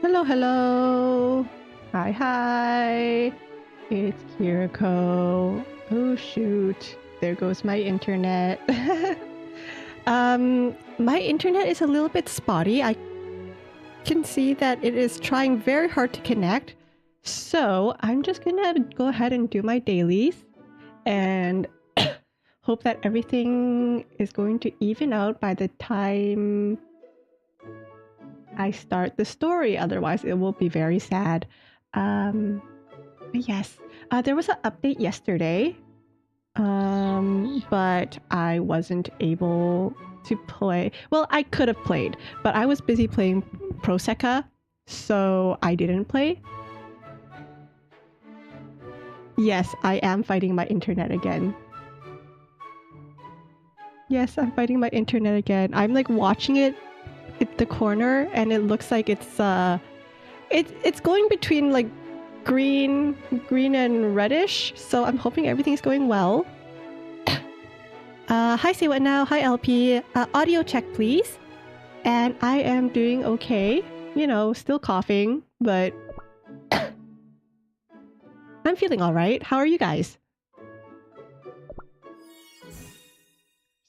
Hello, hello. Hi, hi. It's Kiriko. Oh, shoot. There goes my internet. My internet is a little bit spotty. I can see that it is trying very hard to connect. So I'm just gonna go ahead and do my dailies and hope that everything is going to even out by the time I start the story. Otherwise, it will be very sad. Yes, there was an update yesterday, but I wasn't able to play. Well, I could have played, but I was busy playing Prosecca, so I didn't play. Yes, I am fighting my internet again. Yes, I'm fighting my internet again. I'm like watching it at the corner, and it looks like it's going between like green and reddish. So I'm hoping everything's going well. Hi, say what now? Hi, LP. Audio check, please. And I am doing okay. You know, still coughing, but I'm feeling all right. How are you guys?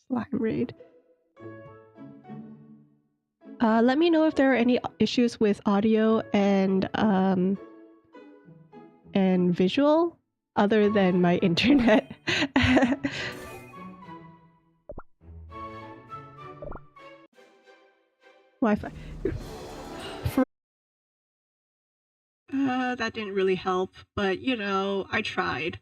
Slime raid. Let me know if there are any issues with audio and visual other than my internet. Wi-Fi. That didn't really help, but you know, I tried.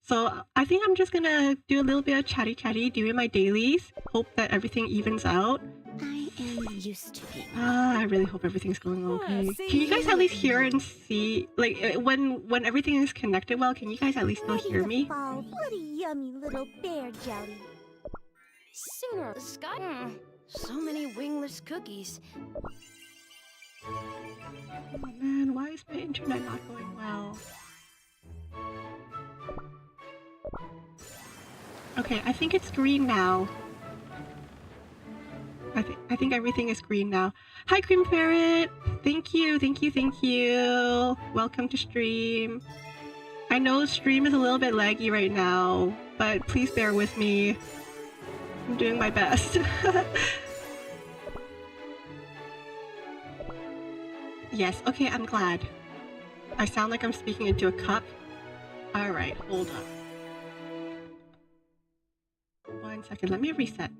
So I think I'm just gonna do a little bit of chatty doing my dailies. Hope that everything evens out. I am used to people. I really hope everything's going okay. Can you guys at least hear and see, like, when everything is connected well, can you guys at least still hear me? What a yummy little bear jelly. Sooner the sky. So many wingless cookies. Oh man, why is my internet not going well? Okay, I think it's green now. I think everything is green now. Hi, Cream Ferret! Thank you. Welcome to stream. I know stream is a little bit laggy right now, but please bear with me. I'm doing my best. Yes, okay, I'm glad. I sound like I'm speaking into a cup. Alright, hold on. 1 second, let me reset.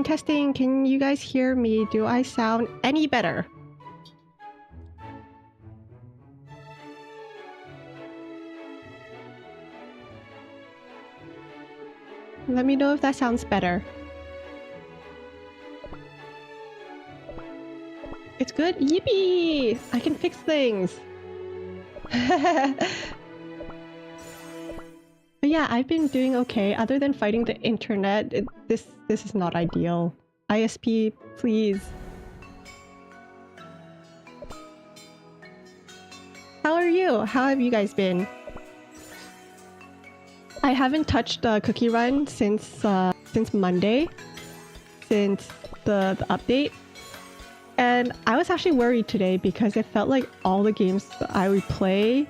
Testing, can you guys hear me? Do I sound any better? Let me know if that sounds better. It's good? Yippee! I can fix things! But yeah, I've been doing okay. Other than fighting the internet, this is not ideal. ISP, please. How are you? How have you guys been? I haven't touched the cookie run since Monday, since the update. And I was actually worried today because it felt like all the games that I would play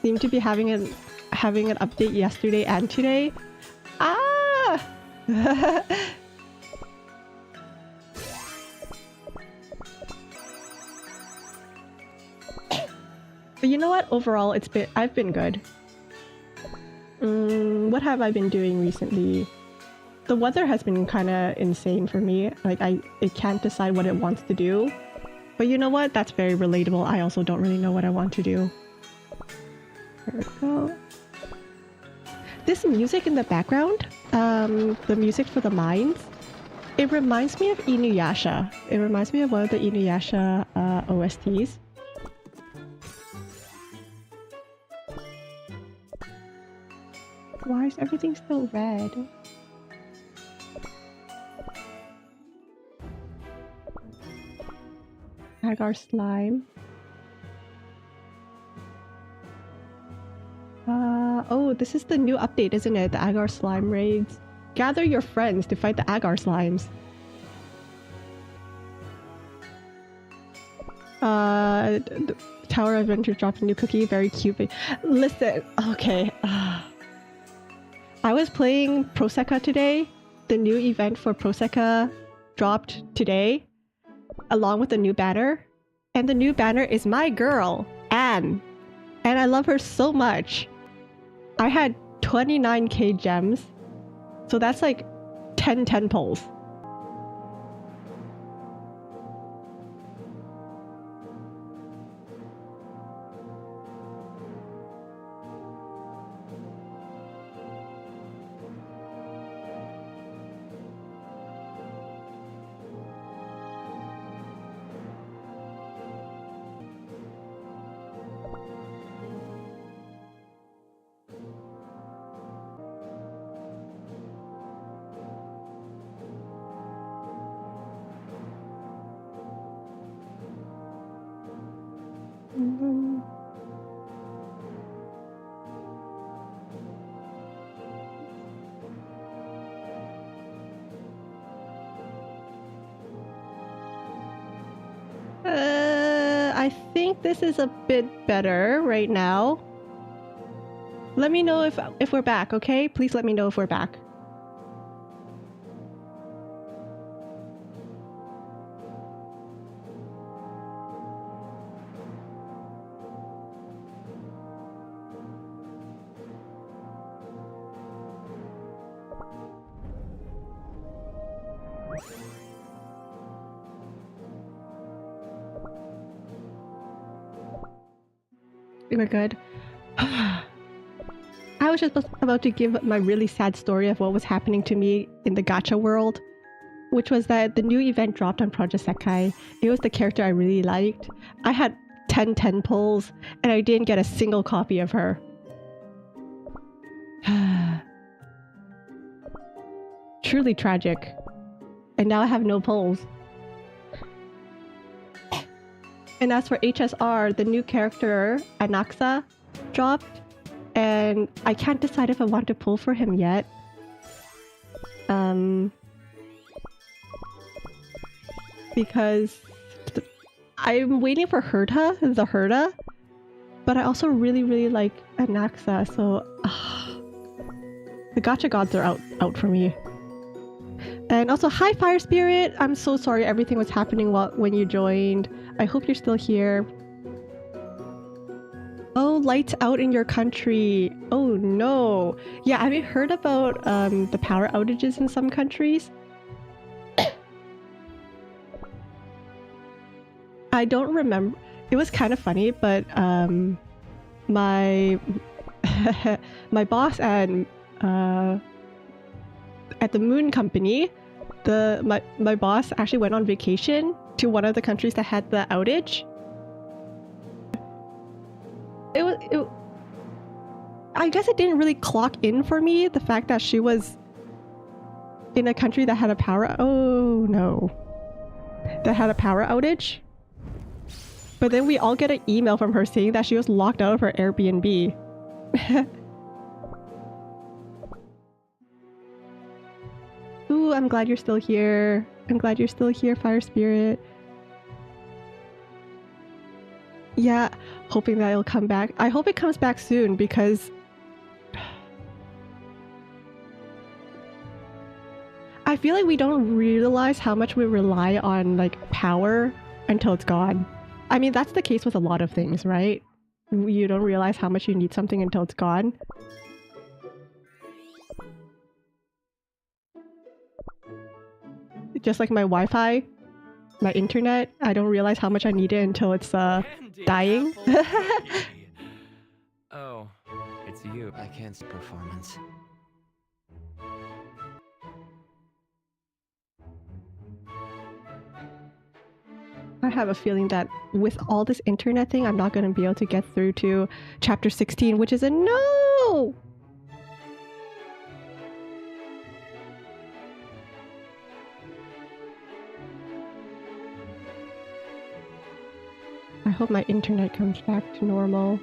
seemed to be having an update yesterday and today. Ah! But you know what? Overall, I've been good. What have I been doing recently? The weather has been kind of insane for me. Like it can't decide what it wants to do. But you know what? That's very relatable. I also don't really know what I want to do. There we go. This music in the background, the music for the mines, it reminds me of Inuyasha. It reminds me of one of the Inuyasha OSTs. Why is everything still red? Agar slime. Oh, this is the new update, isn't it? The Agar slime raids. Gather your friends to fight the Agar slimes. The Tower Adventure dropped a new cookie. Very cute. Listen, okay. I was playing Prosecca today. The new event for Prosecca dropped today, along with the new banner. And the new banner is my girl, Anne. And I love her so much. I had 29k gems. So that's like 10 pulls. I think this is a bit better right now. Let me know if we're back, okay? Please let me know if we're back. We're good. I was just about to give my really sad story of what was happening to me in the gacha world, which was that the new event dropped on Project Sekai. It was the character I really liked. I had 10 pulls, and I didn't get a single copy of her. Truly tragic. And now I have no pulls. And as for HSR, the new character, Anaxa, dropped. And I can't decide if I want to pull for him yet. Because I'm waiting for the Herta. But I also really like Anaxa, so... the gacha gods are out for me. And also, hi Fire Spirit! I'm so sorry everything was happening when you joined. I hope you're still here. Oh, lights out in your country. Oh no. Yeah, have you heard about the power outages in some countries? I don't remember. It was kind of funny, but my my boss at the Moon Company, my boss actually went on vacation to one of the countries that had the outage. I guess it didn't really clock in for me, the fact that she was in a country that had a power outage. But then we all get an email from her saying that she was locked out of her Airbnb. Ooh, I'm glad you're still here. I'm glad you're still here, Fire Spirit. Yeah, hoping that it'll come back. I hope it comes back soon because... I feel like we don't realize how much we rely on, like, power until it's gone. I mean, that's the case with a lot of things, right? You don't realize how much you need something until it's gone. Just like my Wi-Fi, my internet, I don't realize how much I need it until it's dying. Oh, it's you. I can't see performance. I have a feeling that with all this internet thing, I'm not going to be able to get through to chapter 16, which is a no! I hope my internet comes back to normal.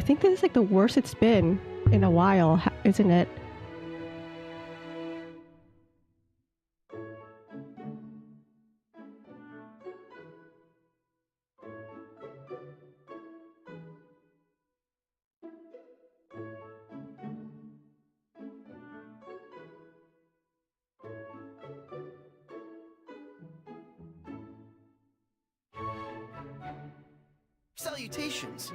think this is like the worst it's been in a while, isn't it? Salutations.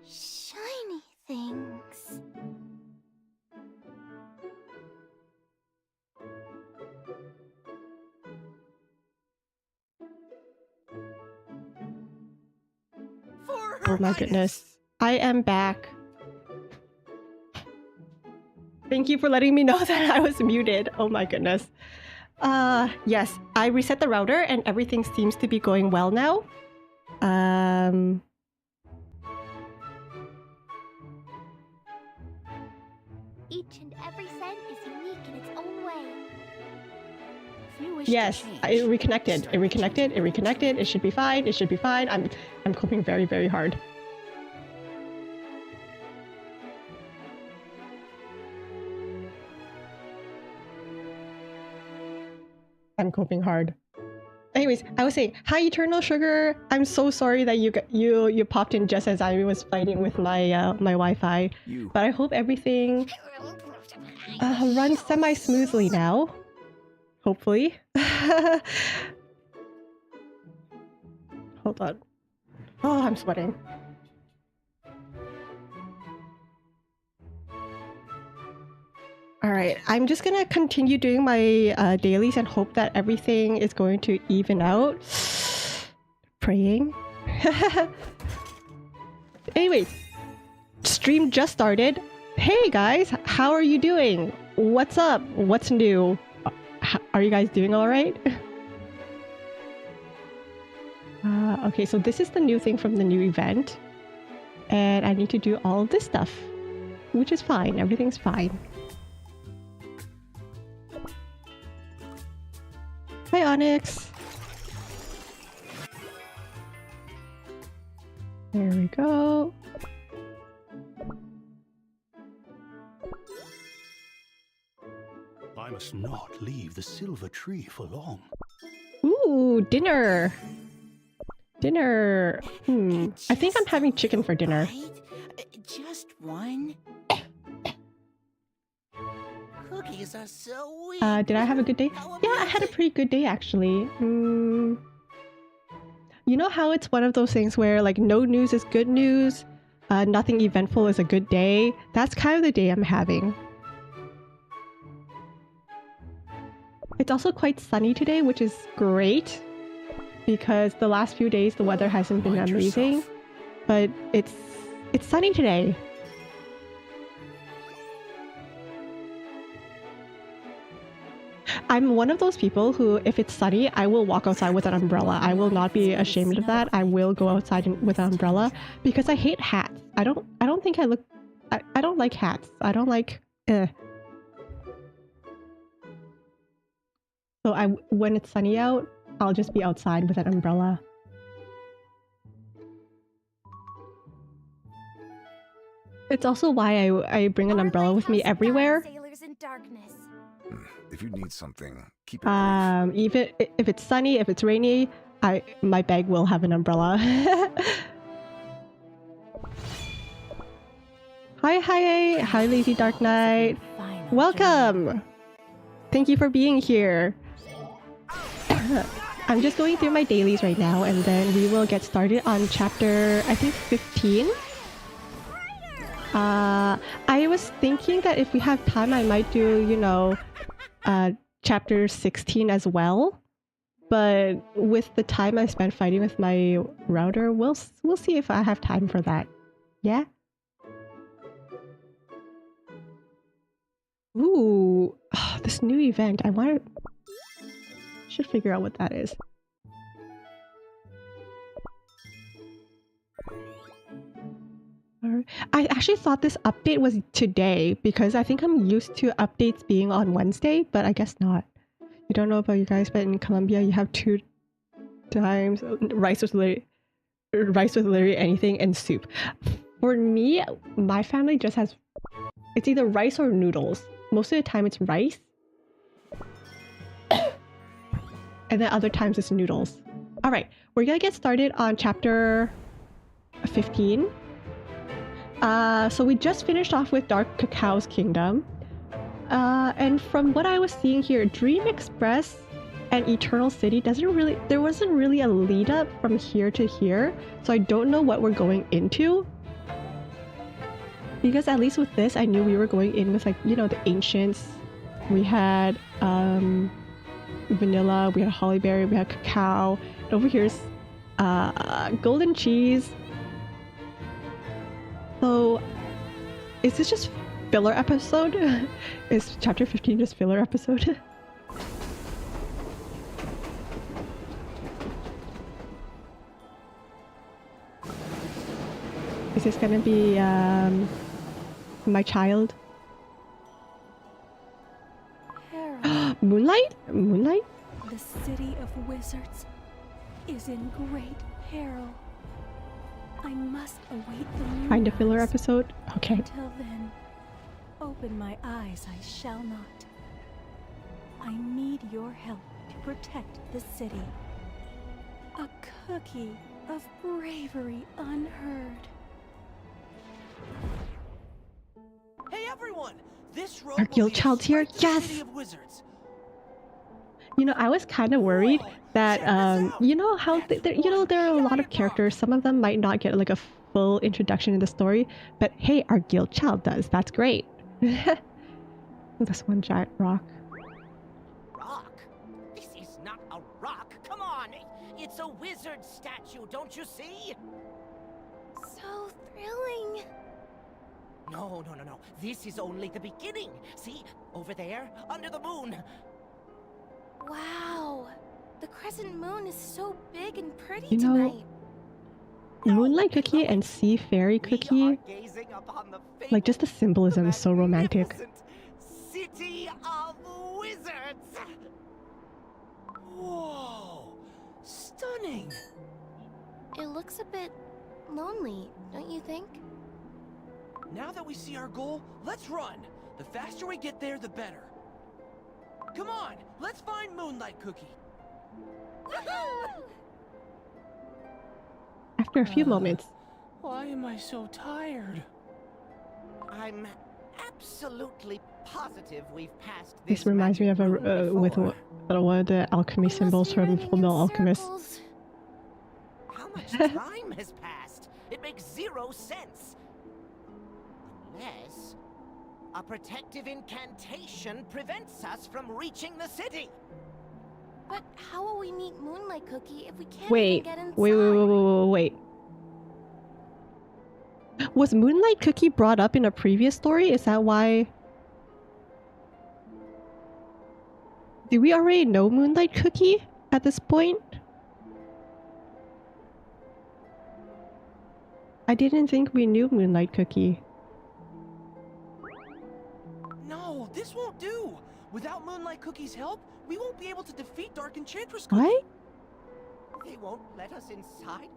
Shiny things. For Oh Her my Highness. goodness. I am back. Thank you for letting me know that I was muted. Oh my goodness. Yes, I reset the router and everything seems to be going well now. Each and every scent is unique in its own way. If you wish Yes, to change, it reconnected. start It by reconnected. changing It reconnected. It should be fine. It should be fine. I'm coping very, very hard. I'm coping hard. Anyways, I was saying, hi Eternal Sugar. I'm so sorry that you popped in just as I was fighting with my my Wi-Fi. You. But I hope everything runs semi-smoothly now. Hopefully. Hold on. Oh, I'm sweating. Alright, I'm just gonna continue doing my dailies and hope that everything is going to even out. Praying. Anyways, stream just started. Hey guys, how are you doing? What's up? What's new? Are you guys doing alright? Okay, so this is the new thing from the new event. And I need to do all of this stuff. Which is fine, everything's fine. Hi Onyx! There we go. I must not leave the silver tree for long. Ooh, dinner! Dinner! I think I'm having chicken for dinner. Just one. Cookies are so weak. Did I have a good day? Yeah, I had a pretty good day actually. You know how it's one of those things where like no news is good news, nothing eventful is a good day? That's kind of the day I'm having. It's also quite sunny today, which is great because the last few days the weather hasn't been Mind amazing, yourself. but it's sunny today. I'm one of those people who, if it's sunny, I will walk outside with an umbrella. I will not be ashamed of that. I will go outside with an umbrella because I hate hats. I don't think I look. I don't like hats. I don't like. So when it's sunny out, I'll just be outside with an umbrella. It's also why I bring an umbrella with me everywhere. Sailors in darkness. If you need something, keep it brief. Even if it's sunny, if it's rainy, my bag will have an umbrella. Hi, Lazy Dark Knight. Welcome. Thank you for being here. I'm just going through my dailies right now, and then we will get started on chapter, I think, 15. I was thinking that if we have time, I might do, you know, chapter 16 as well. But with the time I spent fighting with my router, we'll see if I have time for that. Yeah? Ooh, this new event. Should figure out what that is. I actually thought this update was today because I think I'm used to updates being on Wednesday, but I guess not. I don't know about you guys, but in Colombia you have 2 times rice with literally anything and soup. For me, my family just has, it's either rice or noodles. Most of the time it's rice. And then other times it's noodles. Alright, we're gonna get started on chapter 15. So we just finished off with Dark Cacao's Kingdom. And from what I was seeing here, Dream Express and Eternal City there wasn't really a lead up from here to here. So I don't know what we're going into. Because at least with this, I knew we were going in with, like, you know, the ancients. We had vanilla, we had hollyberry, we had cacao. And over here's golden cheese. So, is this just filler episode? Is chapter 15 just filler episode? Is this gonna be my child? Moonlight? Moonlight? The city of wizards is in great peril. I must await the new Find a filler episode? Okay. Until then, open my eyes I shall not. I need your help to protect the city. A cookie of bravery unheard. Hey everyone! This road Our will guild lead us child's here? straight to the Yes! City of Wizards. You know, I was kind of worried that, you know how, there are a lot of characters. Some of them might not get, like, a full introduction in the story. But hey, our guild child does. That's great. This one giant rock. Rock? This is not a rock. Come on! It's a wizard statue, don't you see? So thrilling. No. This is only the beginning. See? Over there, under the moon. Wow. The crescent moon is so big and pretty You know, tonight. Moonlight Cookie and Sea Fairy Cookie, like, just the symbolism is so romantic. City of Wizards! Whoa! Stunning! It looks a bit lonely, don't you think? Now that we see our goal, let's run! The faster we get there, the better. Come on, let's find Moonlight Cookie. After a few moments. Why am I so tired? I'm absolutely positive we've passed This reminds me of with one of the alchemy symbols from Fullmetal Alchemist. How much time has passed? It makes zero sense. Unless a protective incantation prevents us from reaching the city. But how will we meet Moonlight Cookie if we can't even Wait, get inside? wait. Was Moonlight Cookie brought up in a previous story? Is that why? Do we already know Moonlight Cookie at this point? I didn't think we knew Moonlight Cookie. No, this won't do. Without Moonlight Cookie's help, we won't be able to defeat Dark Enchantress Cookie. What? They won't let us inside?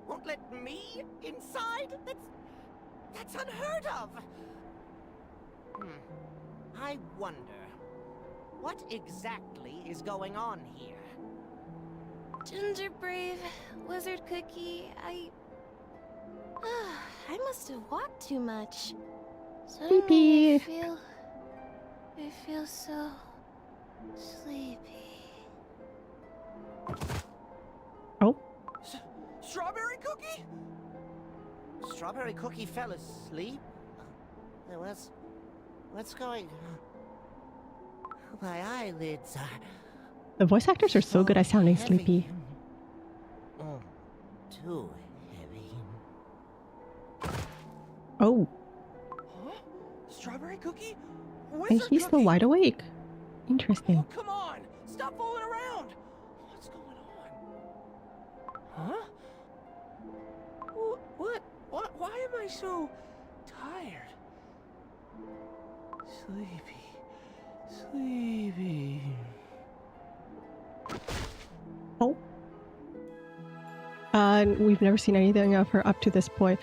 Won't let me inside? That's unheard of! I wonder, what exactly is going on here? Ginger Brave, Wizard Cookie, I must have walked too much. Suddenly I feel so sleepy. Oh. Strawberry Cookie? Strawberry Cookie fell asleep? What's going on? My eyelids are... The voice actors are so good at sounding heavy. sleepy. Oh, too heavy. Oh, Huh? Strawberry Cookie? and Wizard he's still Cookie? wide awake. Interesting. Oh, come on! Stop fooling around! What's going on? Huh? What? Why am I so tired? Sleepy. Oh. We've never seen anything of her up to this point.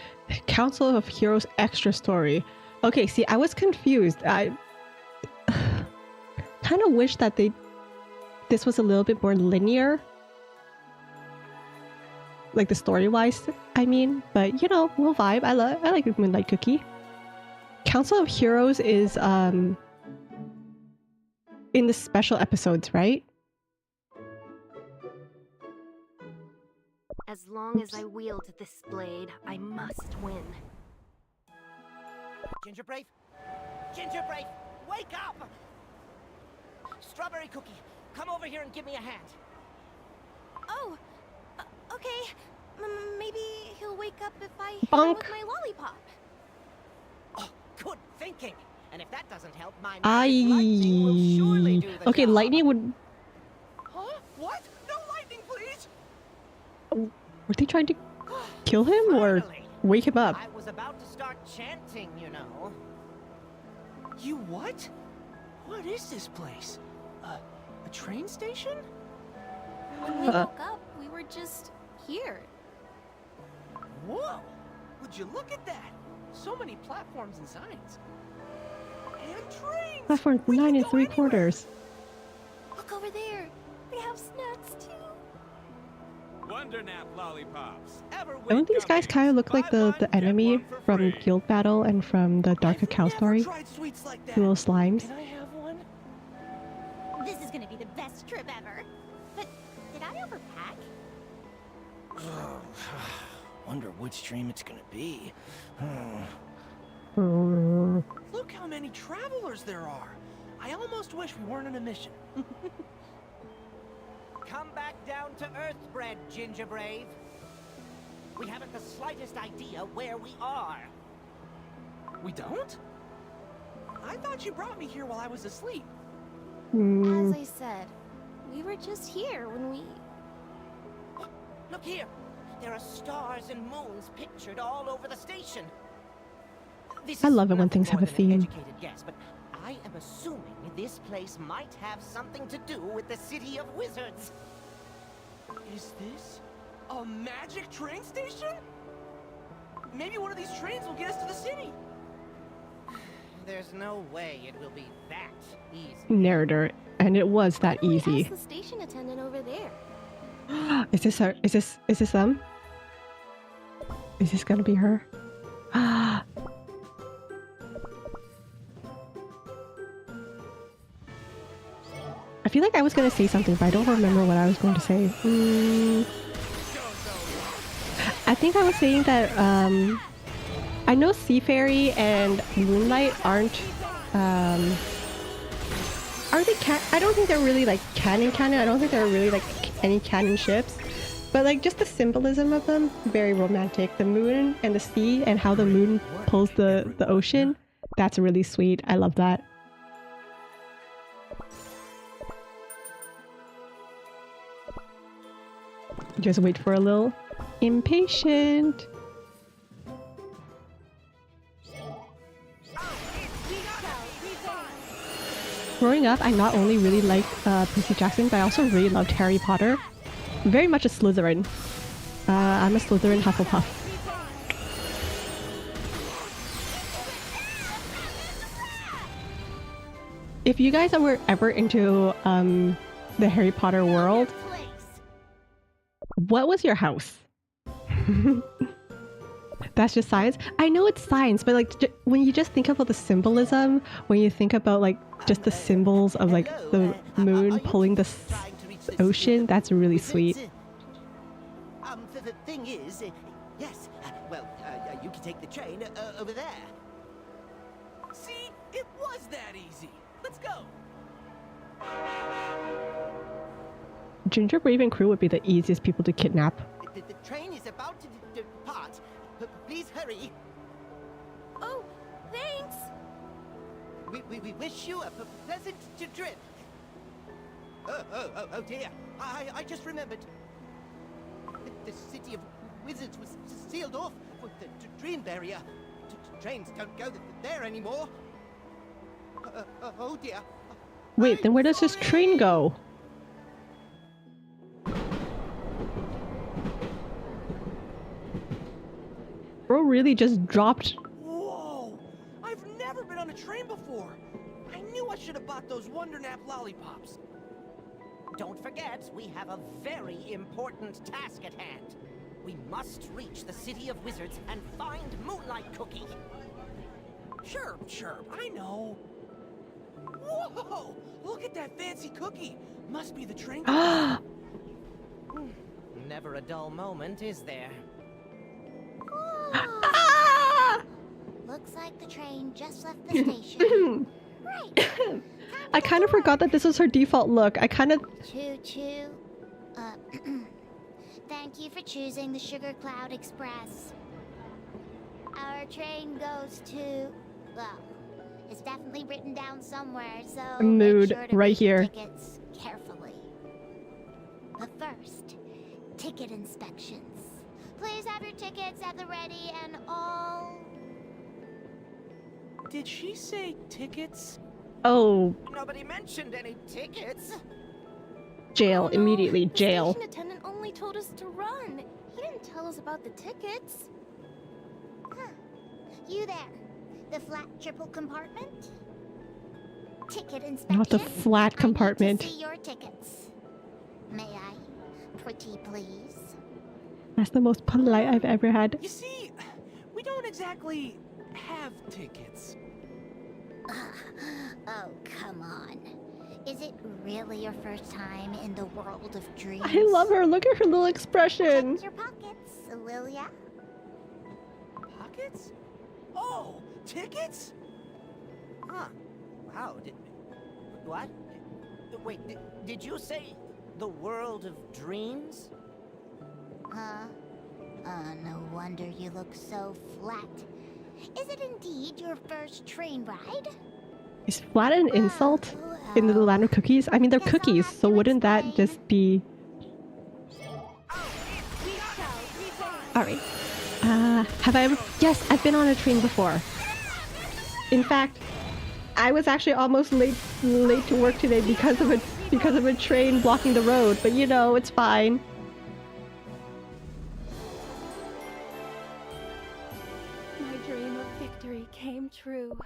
Council of Heroes extra story. Okay, see, I was confused. I kind of wish that this was a little bit more linear. Like the story-wise, I mean. But, you know, we'll vibe. I like Moonlight Cookie. Council of Heroes is, in the special episodes, right? As long as I wield this blade, I must win. Ginger Brave? Ginger Brave, wake up! Strawberry Cookie, come over here and give me a hand. Oh, okay. Maybe he'll wake up if I hit Bonk. him with my lollipop. Oh, good thinking. And if that doesn't help, my I... magic lightning will surely do the Okay, job. lightning would... Huh? What? No lightning, please! Were they trying to kill him or Finally. wake him up? I was about to start chanting, you know. You what? What is this place? A train station? When we woke up, we were just here. Whoa! Would you look at that? So many platforms and signs. And trains! Platform We can 9 go 3/4. anywhere. Look over there. They have snacks too. Wonder nap lollipops. Don't these guys kind of look like the enemy from Guild Battle and from the Dark I've Account never story? tried sweets like that. The little slimes. Can I have one? This is gonna be the best trip ever. But did I overpack? Wonder which stream it's gonna be. Look how many travelers there are. I almost wish we weren't on a mission. Come back down to Earth, Bread, Ginger Brave. We haven't the slightest idea where we are. We don't? I thought you brought me here while I was asleep. Hmm. As I said, we were just here when we... Look here. There are stars and moons pictured all over the station. This I is love it when nothing things have more a than an theme. educated guess, but I am assuming this place might have something to do with the City of Wizards. Is this a magic train station? Maybe one of these trains will get us to the city. There's no way it will be that easy. Narrator, and it was that Why don't we easy. ask the station attendant over there. Is this her? Is this them? Is this gonna be her? I feel like I was gonna say something, but I don't remember what I was going to say. I think I was saying that I know Sea Fairy and Moonlight aren't are they I don't think they're really like canon. I don't think they're really like any canon ships. But like just the symbolism of them, very romantic. The moon and the sea and how the moon pulls the ocean, that's really sweet. I love that. Just wait for a little. Impatient. Growing up, I not only really liked Percy Jackson, but I also really loved Harry Potter. Very much a Slytherin. I'm a Slytherin Hufflepuff. If you guys were ever into the Harry Potter world, what was your house? That's just science? I know it's science, but like when you just think about the symbolism, when you think about like just the symbols of like the moon pulling the ocean, that's really sweet. The thing is, yes, well, you can take the train over there. See? It was that easy. Let's go. Ginger Brave crew would be the easiest people to kidnap. The train is about to depart. Please hurry. Oh, thanks. We wish you a pleasant trip. Oh dear. I just remembered. The city of wizards was sealed off with the dream barrier. Trains don't go there anymore. Oh dear. Wait, then where does this train go? Bro really just dropped. Whoa! I've never been on a train before. I knew I should have bought those Wonder Nap lollipops. Don't forget, we have a very important task at hand. We must reach the city of wizards and find Moonlight Cookie. Sure, I know. Whoa! Look at that fancy cookie. Must be the train. Never a dull moment, is there? Looks like the train just left the station. Right. I kind of forgot that this was her default look. I kind of... Choo-choo. Thank you for choosing the Sugar Cloud Express. Our train goes to... Well, it's definitely written down somewhere, so Mood, make sure to right read your here. tickets carefully. But first, ticket inspections. Please have your tickets at the ready and all... Did she say tickets? Oh, Nobody mentioned any tickets. jail. Immediately, jail. The station attendant only told us to run. He didn't tell us about the tickets. Huh. You there. The flat triple compartment? Ticket inspection. Not the flat I compartment. need to see your tickets. May I? Pretty please. That's the most polite I've ever had. You see, we don't exactly have tickets. Oh, come on. Is it really your first time in the world of dreams? I love her. Look at her little expression. Check your pockets, will ya? Pockets? Oh, tickets? Huh. Wow. What? Wait, did you say the world of dreams? Huh? No wonder you look so flat. Is it indeed your first train ride? Is flat an insult in the land of cookies? I mean, they're cookies, so wouldn't that just be... Alright. Have I ever... Yes, I've been on a train before. In fact, I was actually almost late to work today because of a train blocking the road, but you know, it's fine. My dream of victory came true.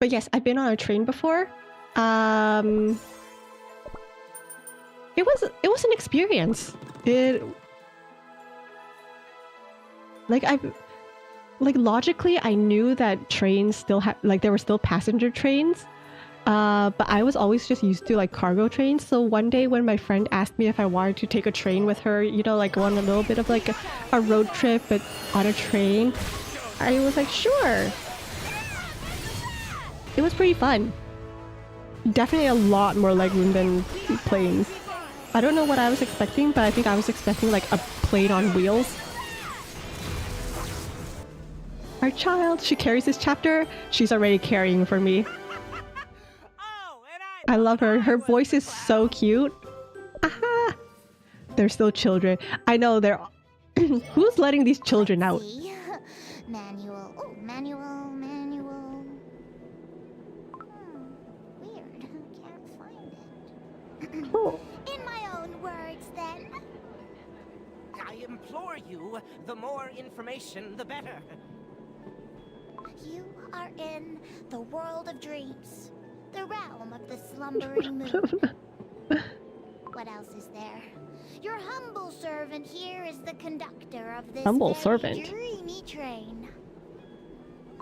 But yes, I've been on a train before. It was an experience. Logically, I knew that trains still had, like, there were still passenger trains. But I was always just used to like cargo trains. So one day when my friend asked me if I wanted to take a train with her, you know, like go on a little bit of like a road trip, but on a train, I was like, sure. It was pretty fun. Definitely a lot more legroom than planes. I don't know what I was expecting, but I think I was expecting like a plane on wheels. Our child, she carries this chapter. She's already carrying for me. I love her. Her voice is so cute. Aha! They're still children. I know they're. Who's letting these children out? See? Manual. Oh, manual. Weird. Can't find it. Oh. In my own words, then. I implore you, the more information, the better. You are in the world of dreams, the realm of the slumbering moon. What else is there? Your humble servant here is the conductor of this Humble very servant? dreamy train.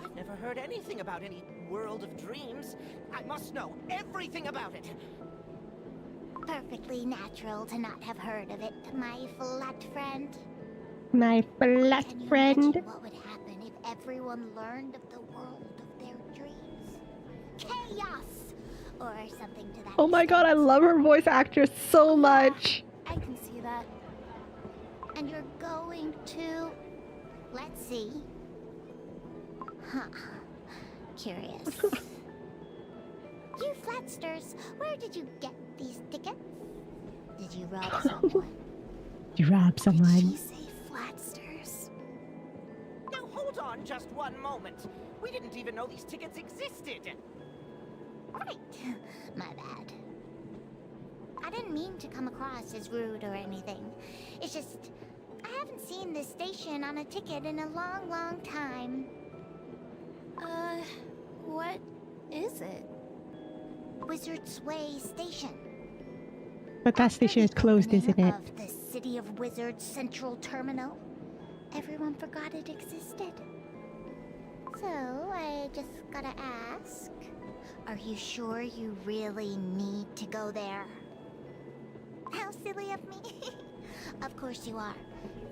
I've never heard anything about any world of dreams. I must know everything about it. Perfectly natural to not have heard of it, my flat friend. My flat Can you friend. imagine what would happen if everyone learned of the world of their dreams? Chaos! Or something to that Oh my god, I love her voice actress so much. I can see that. And you're going to... Let's see. Huh. Curious. You flatsters, where did you get these tickets? Did you rob someone? You robbed Did someone. she say flatsters? Now hold on just one moment. We didn't even know these tickets existed. Right. My bad. I didn't mean to come across as rude or anything. It's just, I haven't seen this station on a ticket in a long, long time. What is it? Wizard's Way Station. But that station is closed, isn't it? Of the City of Wizards Central Terminal. Everyone forgot it existed. So, I just gotta ask, are you sure you really need to go there? How silly of me. Of course you are.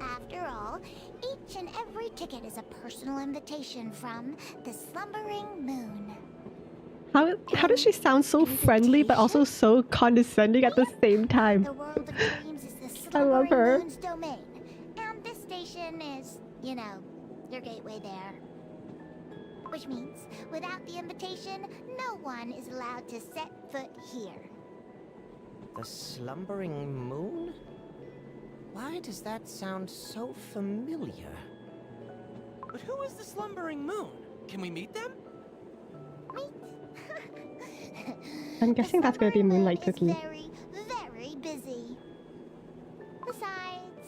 After all, each and every ticket is a personal invitation from the Slumbering Moon. How does she sound so friendly but also so condescending at the same time? The world of dreams is the I love Slumbering her. Moon's domain. And this station is, you know, your gateway there. Which means, without the invitation, no one is allowed to set foot here. The slumbering moon? Why does that sound so familiar? But who is the slumbering moon? Can we meet them? Meet? I'm guessing that's gonna be Moonlight Is Cookie. very, very busy. Besides,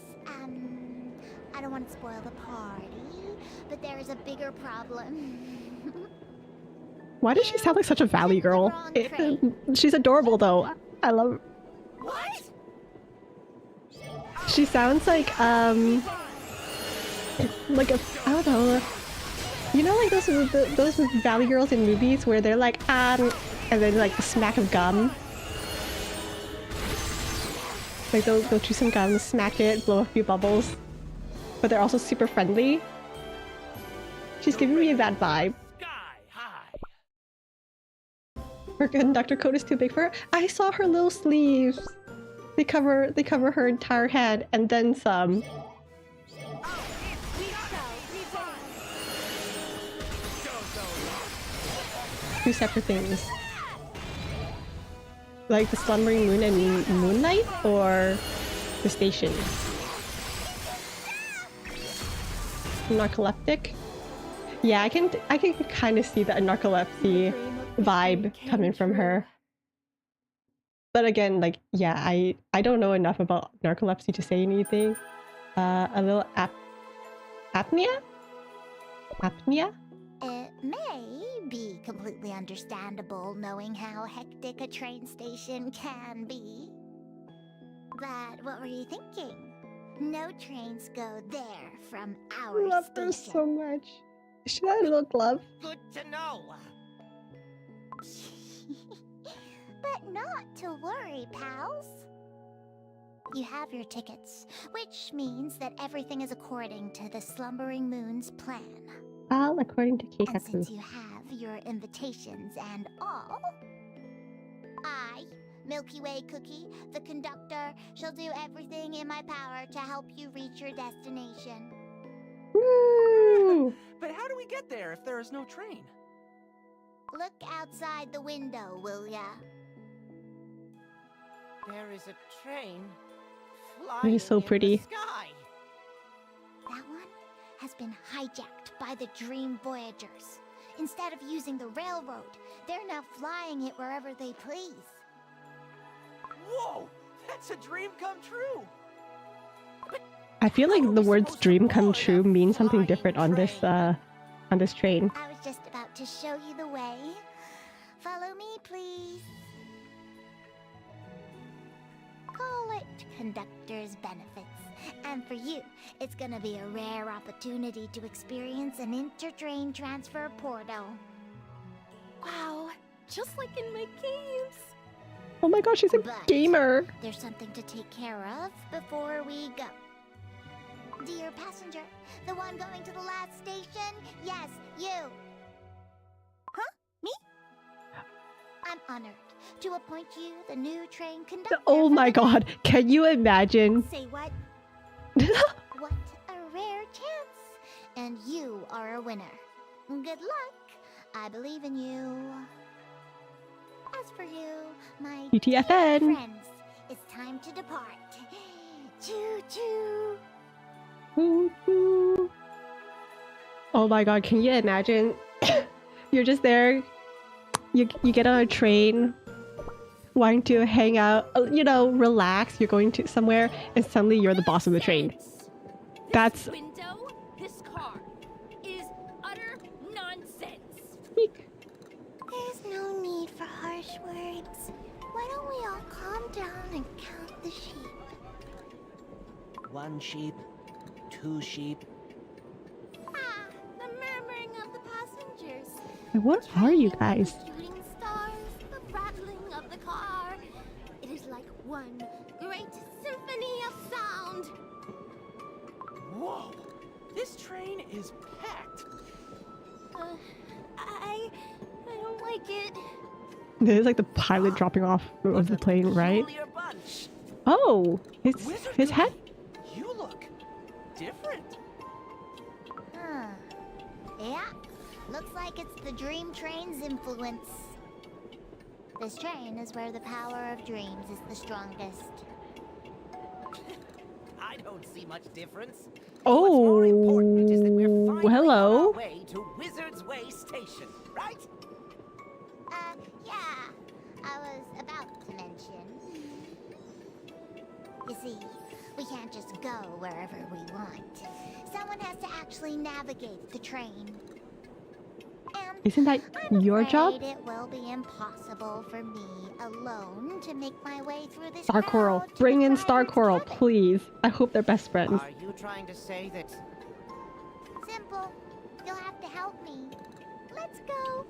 I don't want to spoil the party, but there is a bigger problem. Why does she sound like such a valley girl? She's adorable though. I love. What? She sounds like a I don't know. You know, like those valley girls in movies where they're like and then like a smack of gum. Like they'll chew some gum, smack it, blow a few bubbles, but they're also super friendly. She's giving me that vibe. Sky high. Her conductor coat is too big for her. I saw her little sleeves. They cover her entire head and then some. Two separate things. Like the slumbering moon and moonlight, or the station. Narcoleptic. Yeah, I can kind of see that narcolepsy vibe coming from her. But again, like, yeah, I don't know enough about narcolepsy to say anything. A little apnea? Apnea? It may be completely understandable knowing how hectic a train station can be. But what were you thinking? No trains go there from our I love station. her so much. Is she got a little glove? Good to know. But not to worry, pals. You have your tickets, which means that everything is according to the Slumbering Moon's plan. All according to And Keikaku. since you have your invitations and all, I, Milky Way Cookie, the conductor, shall do everything in my power to help you reach your destination. Woo! But how do we get there if there is no train? Look outside the window, will ya? There is a train flying He's so in pretty. the sky. That one has been hijacked by the Dream Voyagers. Instead of using the railroad, they're now flying it wherever they please. Whoa! That's a dream come true! I feel like the words "dream come board true" a mean something flying different on this train? train. I was just about to show you the way. Follow me, please. Call it conductor's benefits. And for you, it's gonna be a rare opportunity to experience an inter-train transfer portal. Wow, just like in my games. Oh my gosh, she's a But gamer. there's something to take care of before we go. Dear passenger, the one going to the last station? Yes, you. Huh? Me? I'm honored to appoint you the new train conductor. Oh for my the god, can you imagine? Say what? What a rare chance. And you are a winner. Good luck. I believe in you. As for you, my dear TTFN. friends, it's time to depart. Choo-choo. Oh my god, can you imagine? You're just there, you get on a train, wanting to hang out, you know, relax, you're going to somewhere, and suddenly you're the boss of the train. That's... This window, this car, is utter nonsense. There's no need for harsh words. Why don't we all calm down and count the sheep? 1 sheep, 2 sheep. Ah, the murmuring of the passengers. What are you guys? Shooting stars, the rattling of the car. It is like one great symphony of sound. Whoa! This train is packed! I don't like it. This is like the pilot dropping off of the plane, right? Peculiar bunch. Oh, his head. You look different. Huh. Yeah, looks like it's the dream train's influence. This train is where the power of dreams is the strongest. I don't see much difference. Oh, What's more important is that we're finally hello. on our way to Wizard's Way Station, right? Yeah, I was about to mention. You see, we can't just go wherever we want. Someone has to actually navigate the train. And Isn't that I'm your job? afraid it will be impossible for me alone to make my way through this Star Coral, crowd to bring the in Star driver's Coral, cabin. please. I hope they're best friends. Are you trying to say that... Simple. You'll have to help me. Let's go.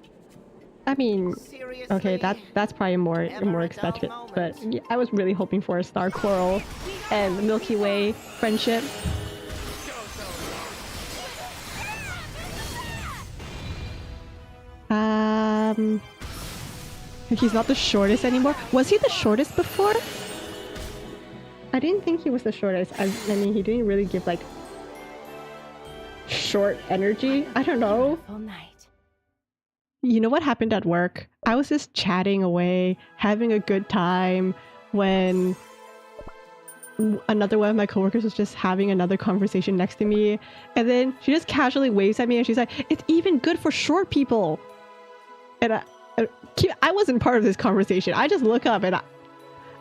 I mean, Seriously? okay, that's probably more Never a dull expected, but moment. yeah, I was really hoping for a Star Coral and the Milky Way friendship. He's not the shortest anymore. Was he the shortest before? I didn't think he was the shortest. I mean, he didn't really give like short energy. I don't know. Beautiful night. You know what happened at work? I was just chatting away, having a good time when another one of my coworkers was just having another conversation next to me. And then she just casually waves at me and she's like, "It's even good for short people." And I wasn't part of this conversation. I just look up and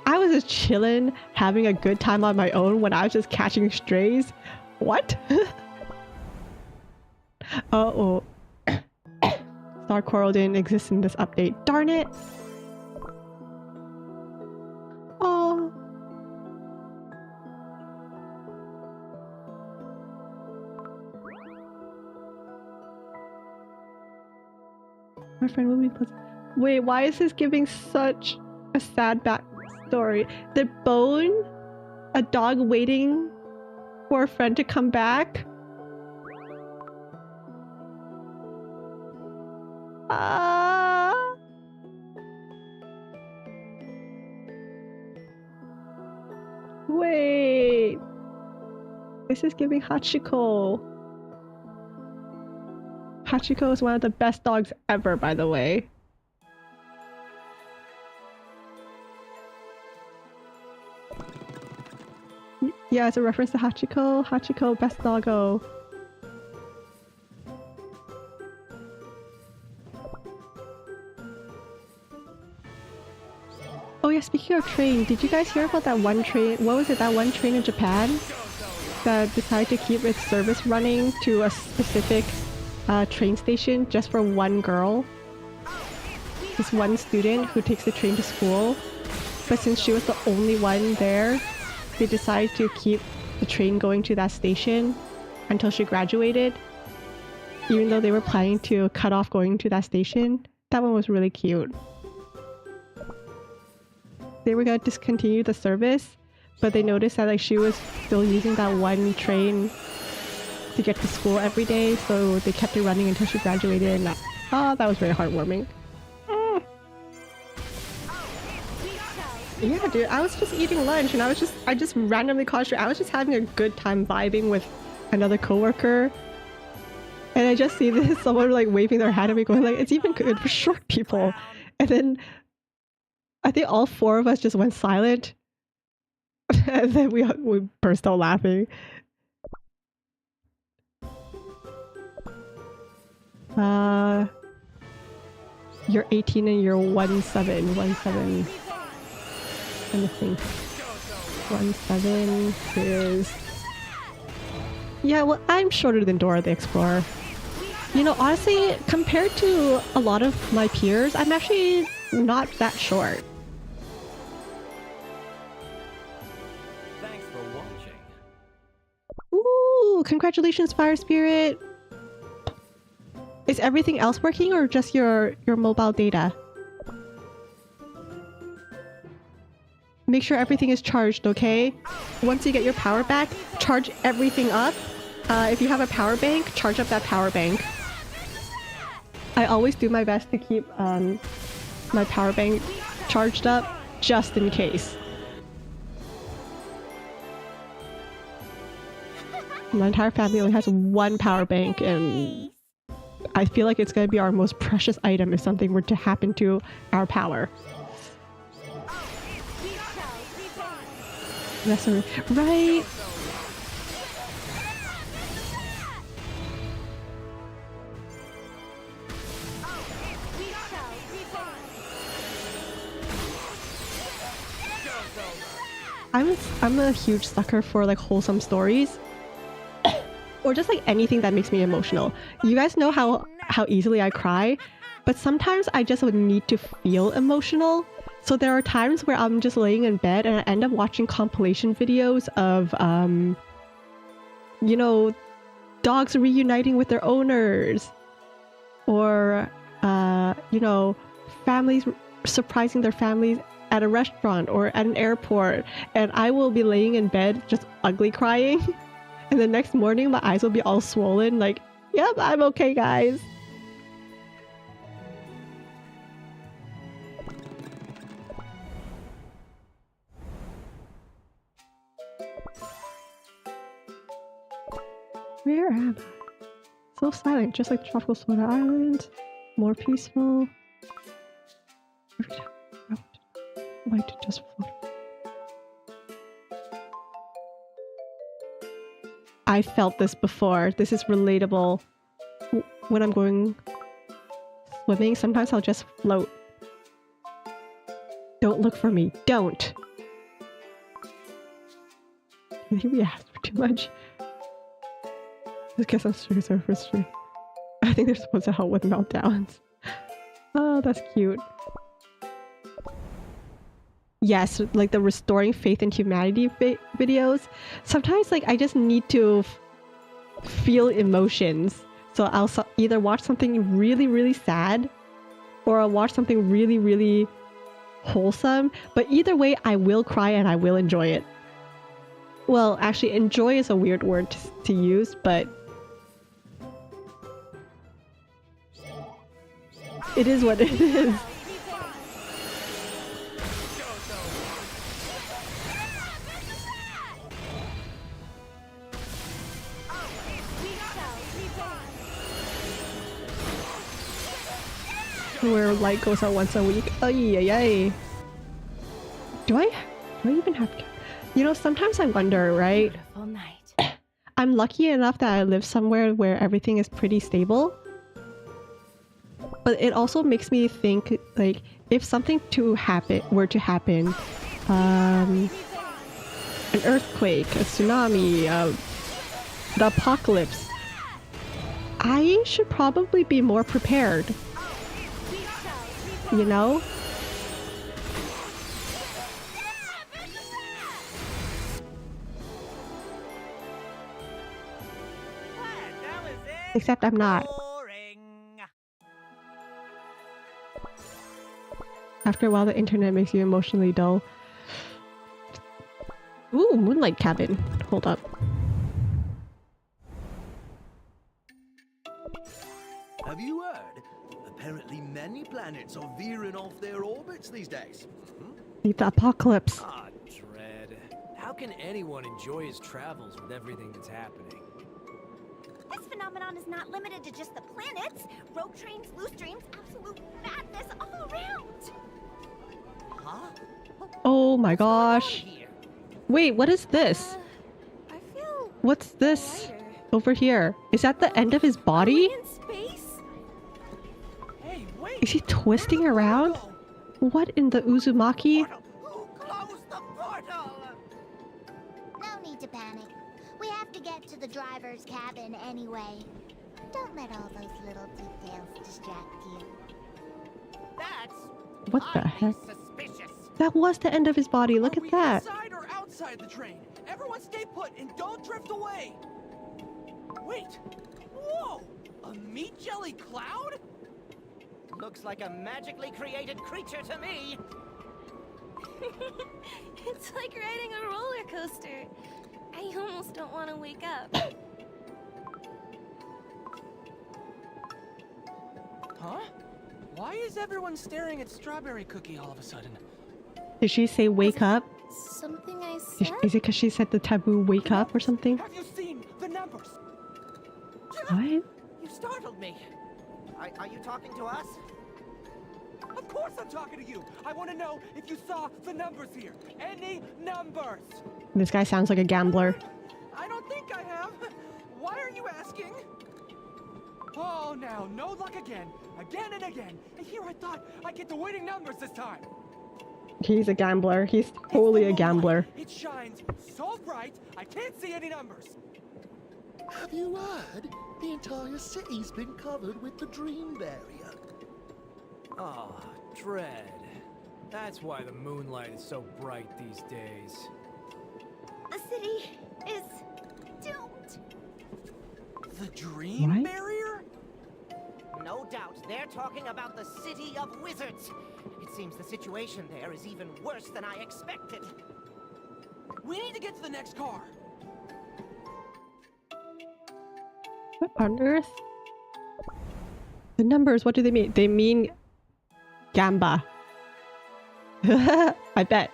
I was just chilling, having a good time on my own when I was just catching strays. What? Uh-oh. Star Coral didn't exist in this update. Darn it! Oh. My friend will be close. Wait, why is this giving such a sad backstory? The bone? A dog waiting for a friend to come back? Wait. This is giving Hachiko. Hachiko is one of the best dogs ever, by the way. Yeah, it's a reference to Hachiko. Hachiko, best doggo. Oh yeah, speaking of train, did you guys hear about that one train? What was it? That one train in Japan that decided to keep its service running to a specific train station just for one girl? This one student who takes the train to school. But since she was the only one there, they decided to keep the train going to that station until she graduated. Even though they were planning to cut off going to that station. That one was really cute. They were gonna discontinue the service, but they noticed that like she was still using that one train to get to school every day, so they kept it running until she graduated, and that was very heartwarming. Yeah, dude, I was just eating lunch and I just randomly caught her. I was just having a good time vibing with another coworker, and I just see this someone like waving their hand at me, going like, "It's even good for short people," and then I think all four of us just went silent, and then we burst out laughing. You're 18 and you're 17. Let me think. 17 is... Yeah, well, I'm shorter than Dora the Explorer. You know, honestly, compared to a lot of my peers, I'm actually not that short. Thanks for watching. Ooh, congratulations, Fire Spirit! Is everything else working or just your mobile data? Make sure everything is charged, okay? Once you get your power back, charge everything up. If you have a power bank, charge up that power bank. I always do my best to keep my power bank charged up just in case. My entire family only has one power bank, and I feel like it's going to be our most precious item if something were to happen to our power. That's right. I'm a huge sucker for like wholesome stories. Or just like anything that makes me emotional. You guys know how easily I cry, but sometimes I just would need to feel emotional. So there are times where I'm just laying in bed and I end up watching compilation videos of, you know, dogs reuniting with their owners. Or, you know, families surprising their families at a restaurant or at an airport. And I will be laying in bed just ugly crying. And the next morning, my eyes will be all swollen, like, yep, I'm okay, guys. Where am I? So silent, just like Tropical Soda Island. More peaceful. Every time I would like to just float. I felt this before. This is relatable. When I'm going swimming, sometimes I'll just float. Don't look for me. Don't! I think we asked for too much. I guess I'm sure it's our first stream. I think they're supposed to help with meltdowns. Oh, that's cute. Yes, like the restoring faith in humanity videos. Sometimes like I just need to feel emotions. So I'll either watch something really, really sad or I'll watch something really, really wholesome. But either way, I will cry and I will enjoy it. Well, actually, enjoy is a weird word to use, but it is what it is. Where light goes out once a week. Ay, ay, ay. Do I even have to? You know, sometimes I wonder, right? Beautiful night. I'm lucky enough that I live somewhere where everything is pretty stable. But it also makes me think, like, if something were to happen, an earthquake, a tsunami, the apocalypse, I should probably be more prepared. You know? Except I'm not. After a while, the internet makes you emotionally dull. Ooh, Moonlight Cabin. Hold up. Have you heard? Apparently many planets are veering off their orbits these days. Need the apocalypse. Ah, dread. How can anyone enjoy his travels with everything that's happening? This phenomenon is not limited to just the planets. Rogue trains, loose dreams, absolute madness all around. Huh? Oh my gosh. Wait, what is this? I feel What's this lighter. over here? Is that the end of his body? In space? Hey, wait! Is he twisting around? What in the Uzumaki? Who closed the portal? No need to panic. We have to get to the driver's cabin anyway. Don't let all those little details distract you. That's What the highly heck? suspicious. That was the end of his body. Look Are at we that. inside or outside the train? Everyone stay put and don't drift away! Wait! Whoa! A meat jelly cloud? Looks like a magically created creature to me. It's like riding a roller coaster. I almost don't want to wake up. Huh? Why is everyone staring at Strawberry Cookie all of a sudden? Did she say wake up? Something I Is said? it because she said the taboo wake up or something? Have you seen the numbers? What? You startled me. Are you talking to us? Of course I'm talking to you! I want to know if you saw the numbers here. Any numbers! This guy sounds like a gambler. I don't think I have. Why are you asking? Oh, now, no luck again. Again and again. And here I thought I'd get the winning numbers this time. He's a gambler. He's It's totally the a gambler. moonlight. It shines so bright, I can't see any numbers. Have you heard? The entire city's been covered with the dream barrier. Oh, dread. That's why the moonlight is so bright these days. The city is doomed. The dream What? barrier? No doubt they're talking about the city of wizards. It seems the situation there is even worse than I expected. We need to get to the next car. What on earth? The numbers, what do they mean? They mean Gamba. I bet.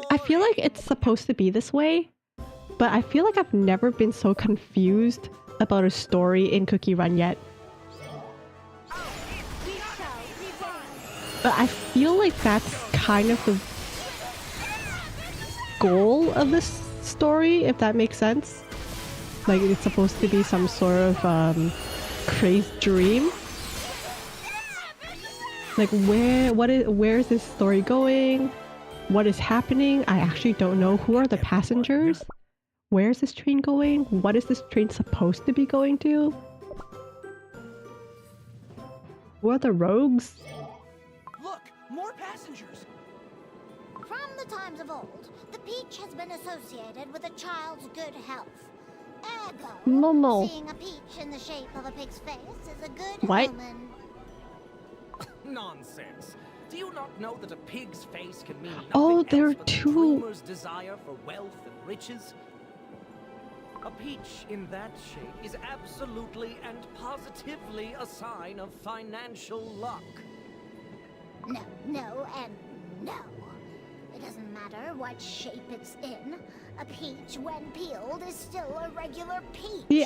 I feel like it's supposed to be this way, but I feel like I've never been so confused about a story in Cookie Run yet. But I feel like that's kind of the goal of this story, if that makes sense. Like it's supposed to be some sort of crazed dream. Like where is this story going? What is happening? I actually don't know. Who are the passengers? Where is this train going? What is this train supposed to be going to? Who are the rogues? Look, more passengers. From the times of old, the peach has been associated with a child's good health. Ergo, Momo. seeing a peach in the shape of a pig's face is a good What? omen. Nonsense. Do you not know that a pig's face can mean nothing Oh, there are else but the two. dreamer's desire for wealth and riches? A peach in that shape is absolutely and positively a sign of financial luck. No, no, and no. It doesn't matter what shape it's in. A peach, when peeled, is still a regular peach. Yeah,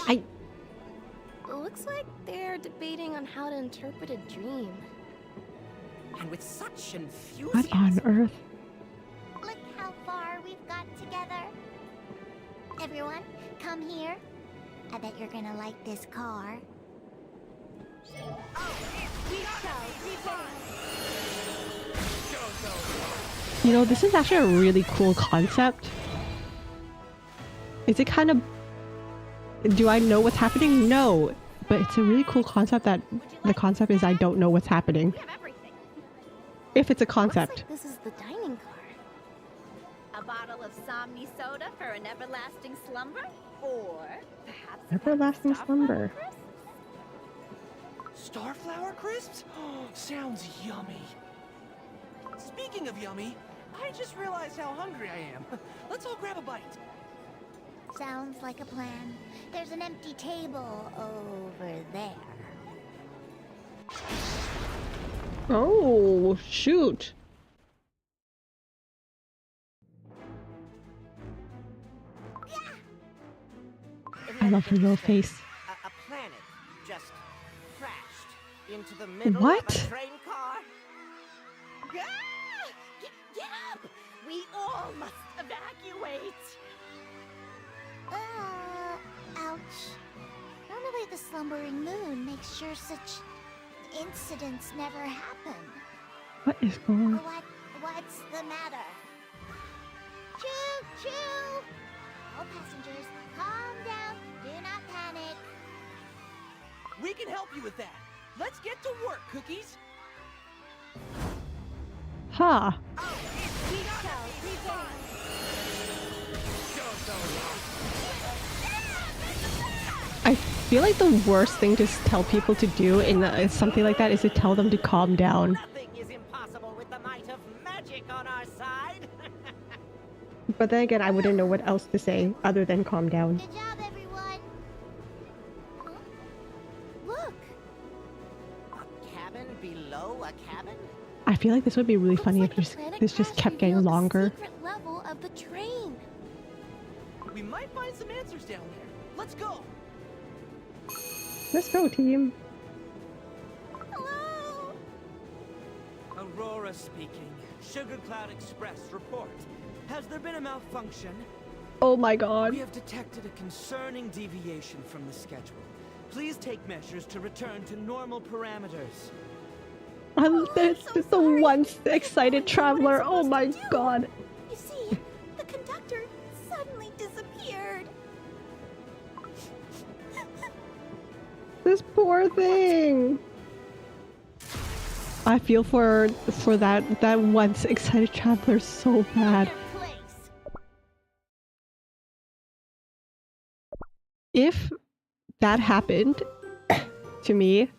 Looks like they're debating on how to interpret a dream. And with such what enthusiasm. on earth? Look how far we've got together. Everyone, come here. I bet you're gonna like this car. You know, this is actually a really cool concept. Is it kind of... Do I know what's happening? No. But it's a really cool concept that the concept is I don't know what's happening. We have everything. If it's a Looks concept. like this is the dining car. A bottle of Somni soda for an everlasting slumber? Or perhaps Everlasting slumber. Starflower crisps? Oh, sounds yummy. Speaking of yummy, I just realized how hungry I am. Let's all grab a bite. Sounds like a plan. There's an empty table over there. Oh, shoot. I love her little face. A planet just crashed into the middle What? of a train car. Get up! We all must evacuate! Ouch. Normally the slumbering moon makes sure such incidents never happen. What is going on? What's the matter? Choo choo! All passengers, calm down. Do not panic. We can help you with that. Let's get to work, Cookies. Huh. I feel like the worst thing to tell people to do in something like that is to tell them to calm down. Nothing is impossible with the might of magic on our side. But then again, I wouldn't know what else to say other than calm down. Good job, everyone. Huh? Look. A cabin below a cabin? I feel like this would be really funny if Looks like the this planet just crash kept getting revealed the longer. secret level of the train. We might find some answers down there. Let's go. Let's go, team. Hello. Aurora speaking. Sugar Cloud Express report. Has there been a malfunction? Oh my god. We have detected a concerning deviation from the schedule. Please take measures to return to normal parameters. There's just the one excited traveler. Oh my god. You see, the conductor suddenly disappeared. This poor thing. I feel for that once excited traveler so bad. If that happened to me,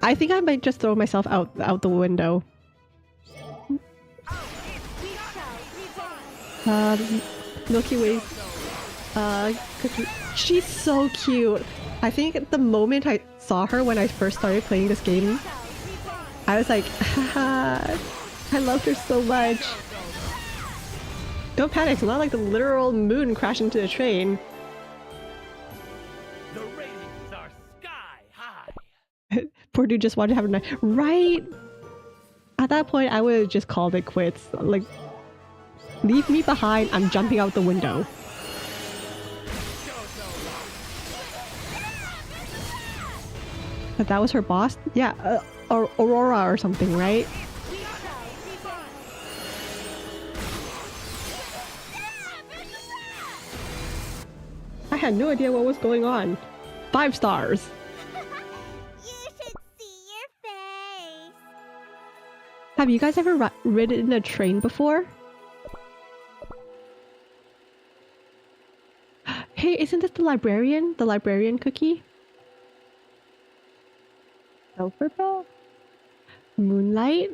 I think I might just throw myself out the window. Milky Way. Cookie. She's so cute. I think the moment I saw her when I first started playing this game, I was like, haha, I loved her so much. Don't panic, it's not like the literal moon crashed into the train. The ratings are sky high. Poor dude just wanted to have a night. Right? At that point, I would have just called it quits. Like, leave me behind, I'm jumping out the window. But that was her boss? Yeah, Aurora or something, right? I had no idea what was going on. 5 stars. You should see your face. Have you guys ever ridden a train before? Hey, isn't this the librarian? The librarian cookie? Silver Bell? Moonlight.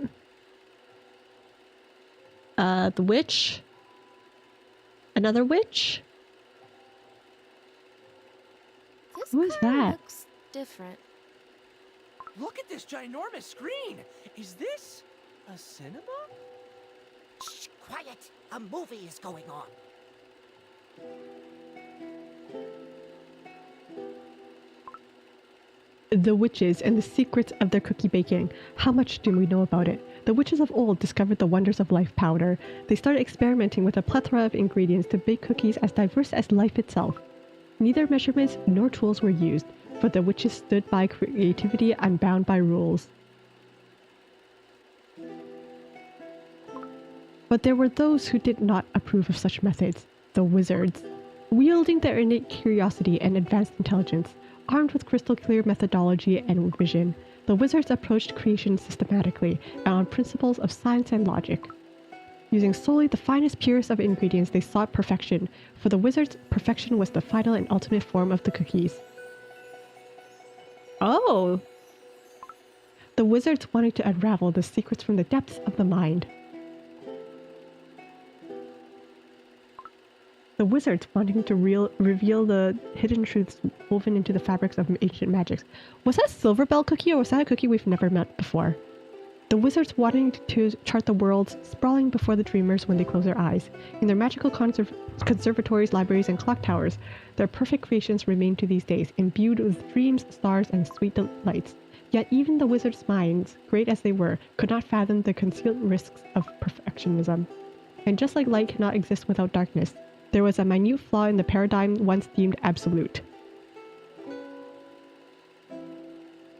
The witch. Another witch. This Who is car that? looks different. Look at this ginormous screen! Is this a cinema? Shh, quiet! A movie is going on. The witches and the secrets of their cookie baking. How much do we know about it? The witches of old discovered the wonders of life powder. They started experimenting with a plethora of ingredients to bake cookies as diverse as life itself. Neither measurements nor tools were used, for the witches stood by creativity unbound by rules. But there were those who did not approve of such methods, the wizards. Wielding their innate curiosity and advanced intelligence, armed with crystal clear methodology and vision, the wizards approached creation systematically and on principles of science and logic. Using solely the finest, purest of ingredients, they sought perfection. For the wizards, perfection was the final and ultimate form of the cookies. Oh! The wizards wanted to unravel the secrets from the depths of the mind. The wizards wanting to reveal the hidden truths woven into the fabrics of ancient magics. Was that Silver Bell cookie or was that a cookie we've never met before? The wizards wanting to chart the worlds sprawling before the dreamers when they close their eyes. In their magical conservatories, libraries, and clock towers, their perfect creations remain to these days, imbued with dreams, stars, and sweet delights. Yet even the wizards' minds, great as they were, could not fathom the concealed risks of perfectionism. And just like light cannot exist without darkness, there was a minute flaw in the paradigm once deemed absolute.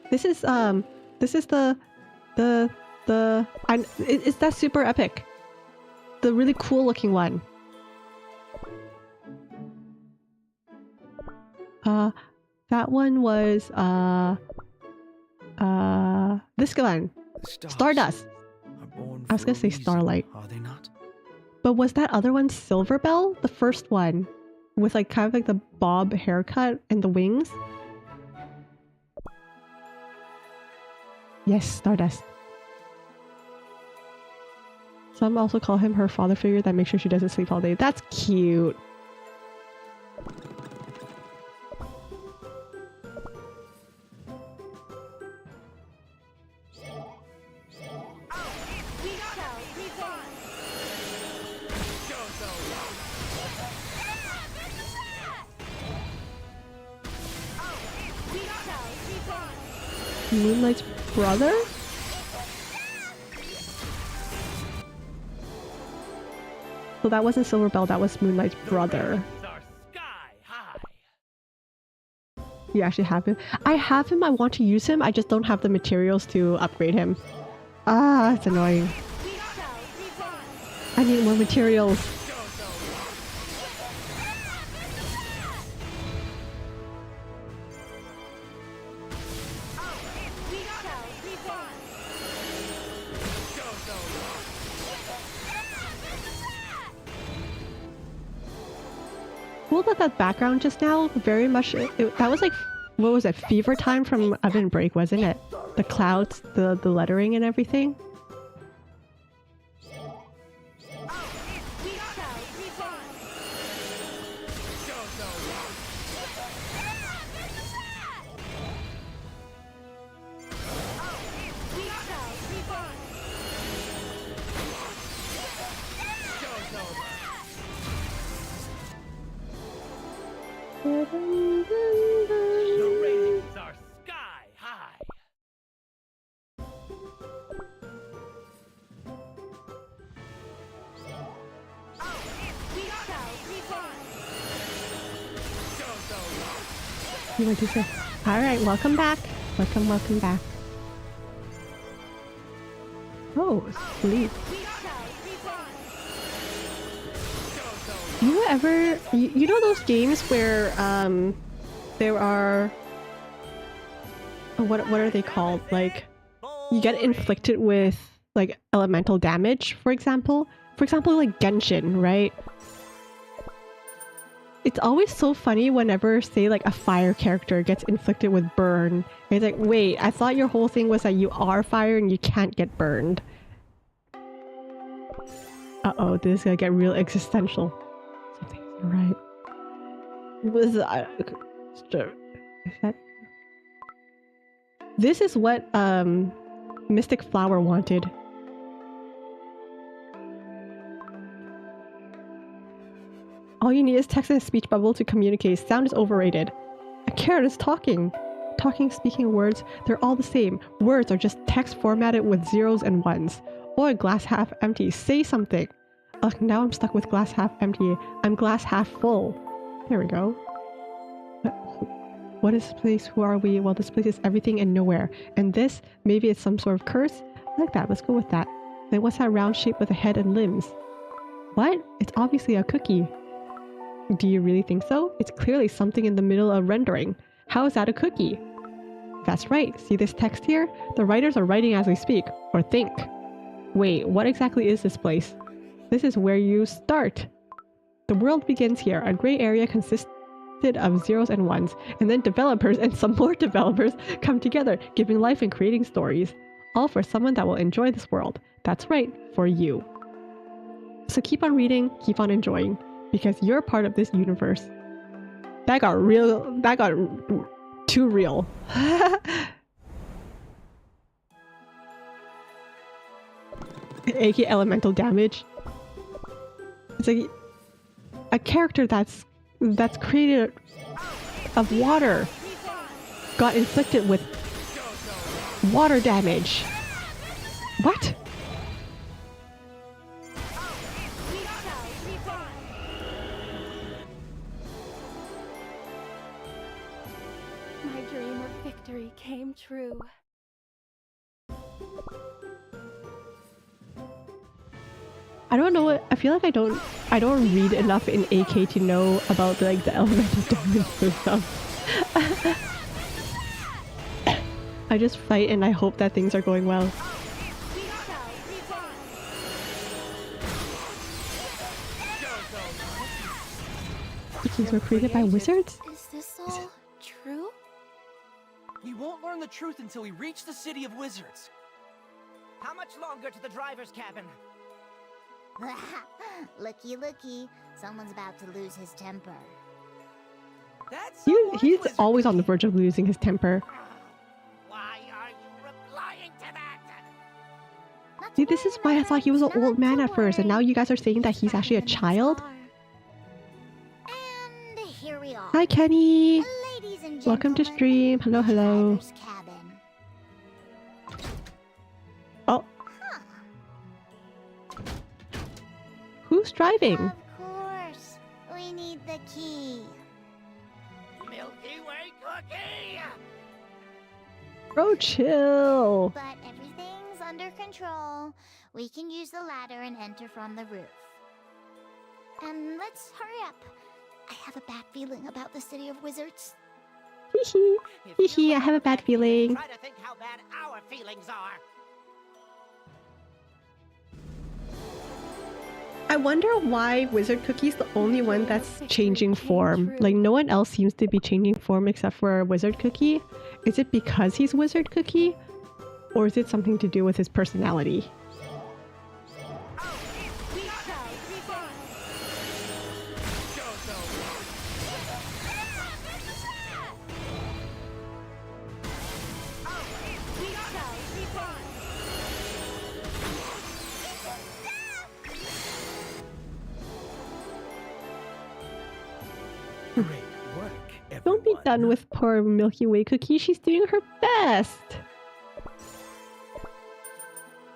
This is the it's that super epic. The really cool looking one. That one was this one. Stardust. I was gonna say Starlight. Are they not? But was that other one Silver Bell? The first one? With like kind of like the bob haircut and the wings? Yes, Stardust. Some also call him her father figure that makes sure she doesn't sleep all day. That's cute. Moonlight's brother? So that wasn't Silver Bell, that was Moonlight's brother. You actually have him? I have him, I want to use him, I just don't have the materials to upgrade him. Ah, it's annoying. I need more materials. Cool that background just now, very much, that was like, what was it, Fever Time from Oven Break, wasn't it? The clouds, the lettering and everything. The ratings are sky high. You want to say? Alright, welcome back. Welcome back. Oh, sleep. You ever... You know those games where, there are... What are they called? Like, you get inflicted with, like, elemental damage, for example? For example, like Genshin, right? It's always so funny whenever, say, like a fire character gets inflicted with burn. It's like, wait, I thought your whole thing was that you are fire and you can't get burned. Uh-oh, this is gonna get real existential. Something's right. Was that? This is what Mystic Flower wanted. All you need is text and a speech bubble to communicate. Sound is overrated. A carrot is talking. Talking, speaking words, they're all the same. Words are just text formatted with zeros and ones. Or a glass half empty. Say something. Ugh, now I'm stuck with glass half empty. I'm glass half full. There we go. What is this place? Who are we? Well, this place is everything and nowhere. And this, maybe it's some sort of curse? I like that. Let's go with that. Then what's that round shape with a head and limbs? What? It's obviously a cookie. Do you really think so? It's clearly something in the middle of rendering. How is that a cookie? That's right. See this text here? The writers are writing as we speak. Or think. Wait, what exactly is this place? This is where you start. The world begins here. A gray area consisted of zeros and ones, and then developers and some more developers come together, giving life and creating stories. All for someone that will enjoy this world. That's right, for you. So keep on reading, keep on enjoying, because you're part of this universe. That got real, that got too real. AK elemental damage. It's like a character that's created of water got inflicted with water damage. What? My dream of victory came true. I don't know what I feel like I don't read enough in AK to know about the elemental damage and stuff. I just fight and I hope that things are going well. Cookies were created by wizards? Is this all true? We won't learn the truth until we reach the city of wizards. How much longer to the driver's cabin? Looky, looky. Someone's about to lose his temper. That's He's always on the verge of losing his temper. Why are you replying to that? See, this is why I thought he was an old man at first, and now you guys are saying that he's actually a child? And here we are. Hi, Kenny! Ladies and Welcome to gentlemen, stream. Hello, hello. driver's cabin. Oh. Who's driving? Of course. We need the key. Milky Way cookie! Bro, chill. But everything's under control. We can use the ladder and enter from the roof. And let's hurry up. I have a bad feeling about the city of wizards. Hee hee. Hee hee, I have a bad feeling. Try to think how bad our feelings are. I wonder why Wizard Cookie's the only one that's changing form. Like, no one else seems to be changing form except for Wizard Cookie. Is it because he's Wizard Cookie? Or is it something to do with his personality? Don't be done with poor Milky Way Cookie. She's doing her best.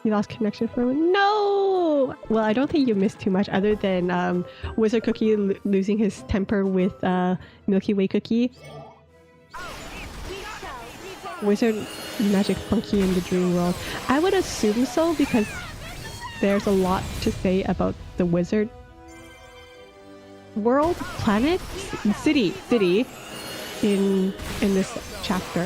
You lost connection for a minute? No! Well, I don't think you missed too much other than Wizard Cookie losing his temper with Milky Way Cookie. Wizard magic funky in the dream world. I would assume so because there's a lot to say about the wizard world, planet, city in this chapter.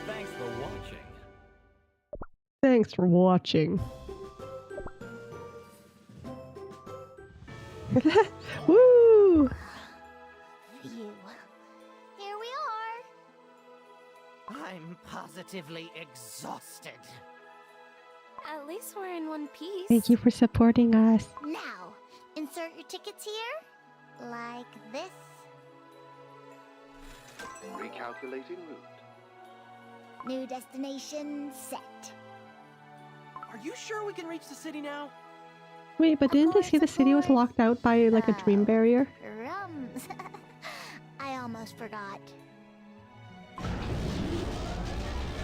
Thanks for watching. Thanks for watching. Woo! Phew. Here we are. I'm positively exhausted. At least we're in one piece. Thank you for supporting us. Now, insert your tickets here. Like this. Recalculating route. New destination set. Are you sure we can reach the city now? Wait, but didn't they say the city was locked out by like a dream barrier? Crumbs. I almost forgot.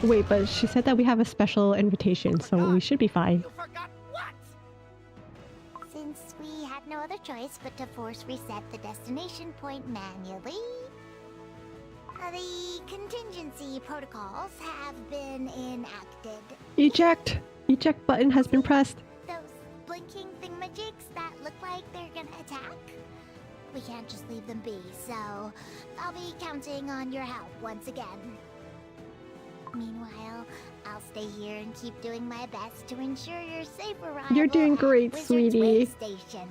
Wait, but she said that we have a special invitation, so we should be fine. You forgot what? Since we had no other choice but to force reset the destination point manually, the contingency protocols have been enacted. Eject! Eject button has been pressed. Those blinking thingamajigs that look like they're gonna attack? We can't just leave them be, so I'll be counting on your help once again. Meanwhile, I'll stay here and keep doing my best to ensure your safe arrival. You're doing at great, Wizard's sweetie. Way Station.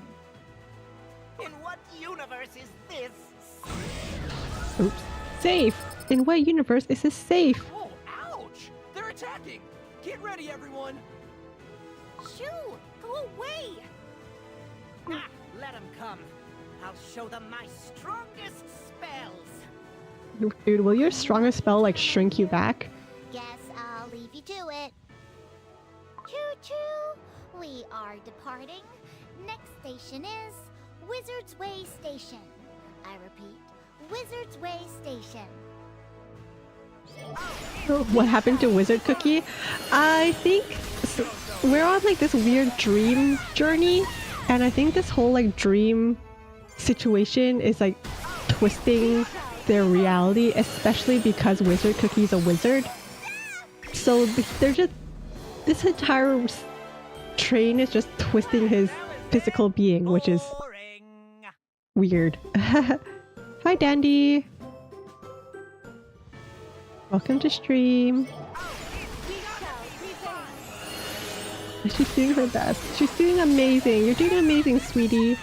In what universe is this? Oops. Safe! In what universe is this safe? Oh, ouch! They're attacking! Get ready, everyone! Shoo! Go away! Ah, let them come. I'll show them my strongest spells. Dude, will your strongest spell like shrink you back? Guess I'll leave you to it. Choo-choo! We are departing. Next station is Wizard's Way Station. I repeat, Wizard's Way Station. What happened to Wizard Cookie? I think we're on like this weird dream journey, and I think this whole like dream situation is like twisting their reality, especially because Wizard Cookie's a wizard. So they're just, this entire train is just twisting his physical being, which is weird. Hi Dandy! Welcome to stream. She's doing her best. She's doing amazing. You're doing amazing, sweetie.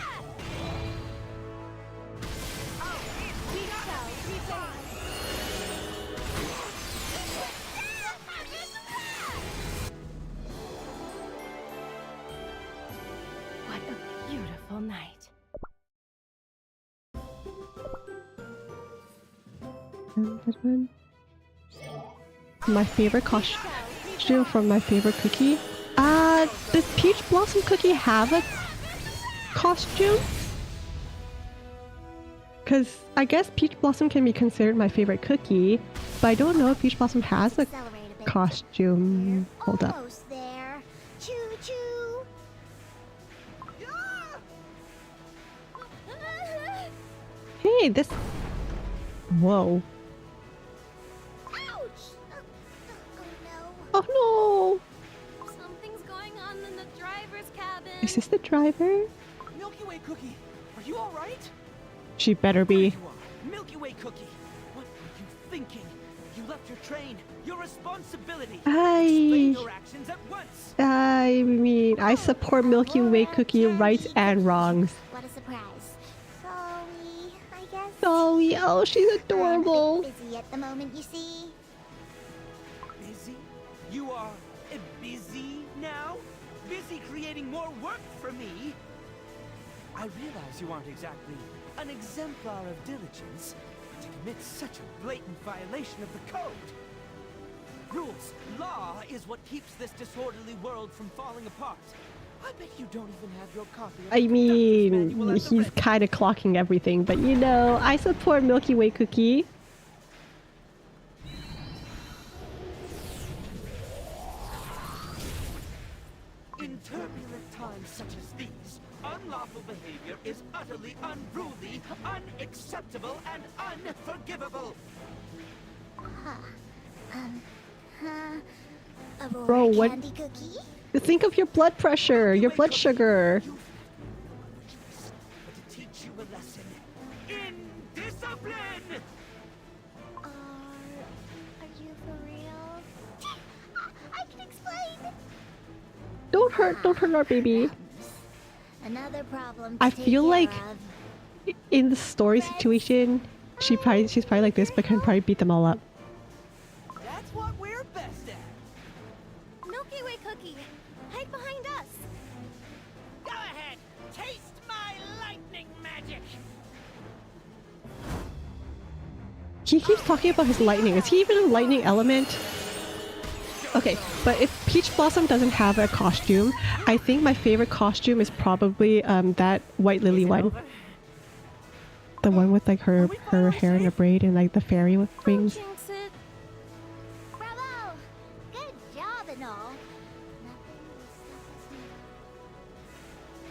What a beautiful night. My favorite costume from my favorite cookie. Does Peach Blossom Cookie have a costume? Because I guess Peach Blossom can be considered my favorite cookie, but I don't know if Peach Blossom has a costume. Hold up. Almost there. Choo-choo! Hey, this... Whoa. Ouch! Oh no! Something's going on in the driver's cabin. Is this the driver? Milky Way Cookie, are you alright? She better be. You are. Milky Way Cookie, what were you thinking? You left your train, your responsibility. Explain your actions at once. I mean, I support Milky Way Cookie rights and wrongs. What a surprise. Sorry, I guess. Zoe, oh, she's adorable. I'm a bit busy at the moment, you see. Busy? You are busy now? Busy creating more work for me? I realize you aren't exactly an exemplar of diligence, but to commit such a blatant violation of the code. Rules, law is what keeps this disorderly world from falling apart. I bet you don't even have your copy of I the conductor's manual mean, at the he's kind of clocking everything, but you know, I support Milky Way Cookie. In turbulent times such as these, unlawful behavior is utterly unruly, unacceptable, and unforgivable. Aurora Bro, what? Candy Cookie? Think of your blood pressure, your blood sugar. To teach you a lesson in discipline. Are you for real? I can explain. Don't hurt our baby. Another problem to I take feel care like of. in the story situation, she's probably like this, but can probably beat them all up. That's what we're best at. Milky Way cookie, hide behind us. Go ahead, taste my lightning magic. He keeps talking about his lightning. Is he even a lightning element? Okay, but if Peach Blossom doesn't have a costume, I think my favorite costume is probably that White Lily one. The one with like her hair in a braid and like the fairy wings. Jinx it. Bravo! Good job and all.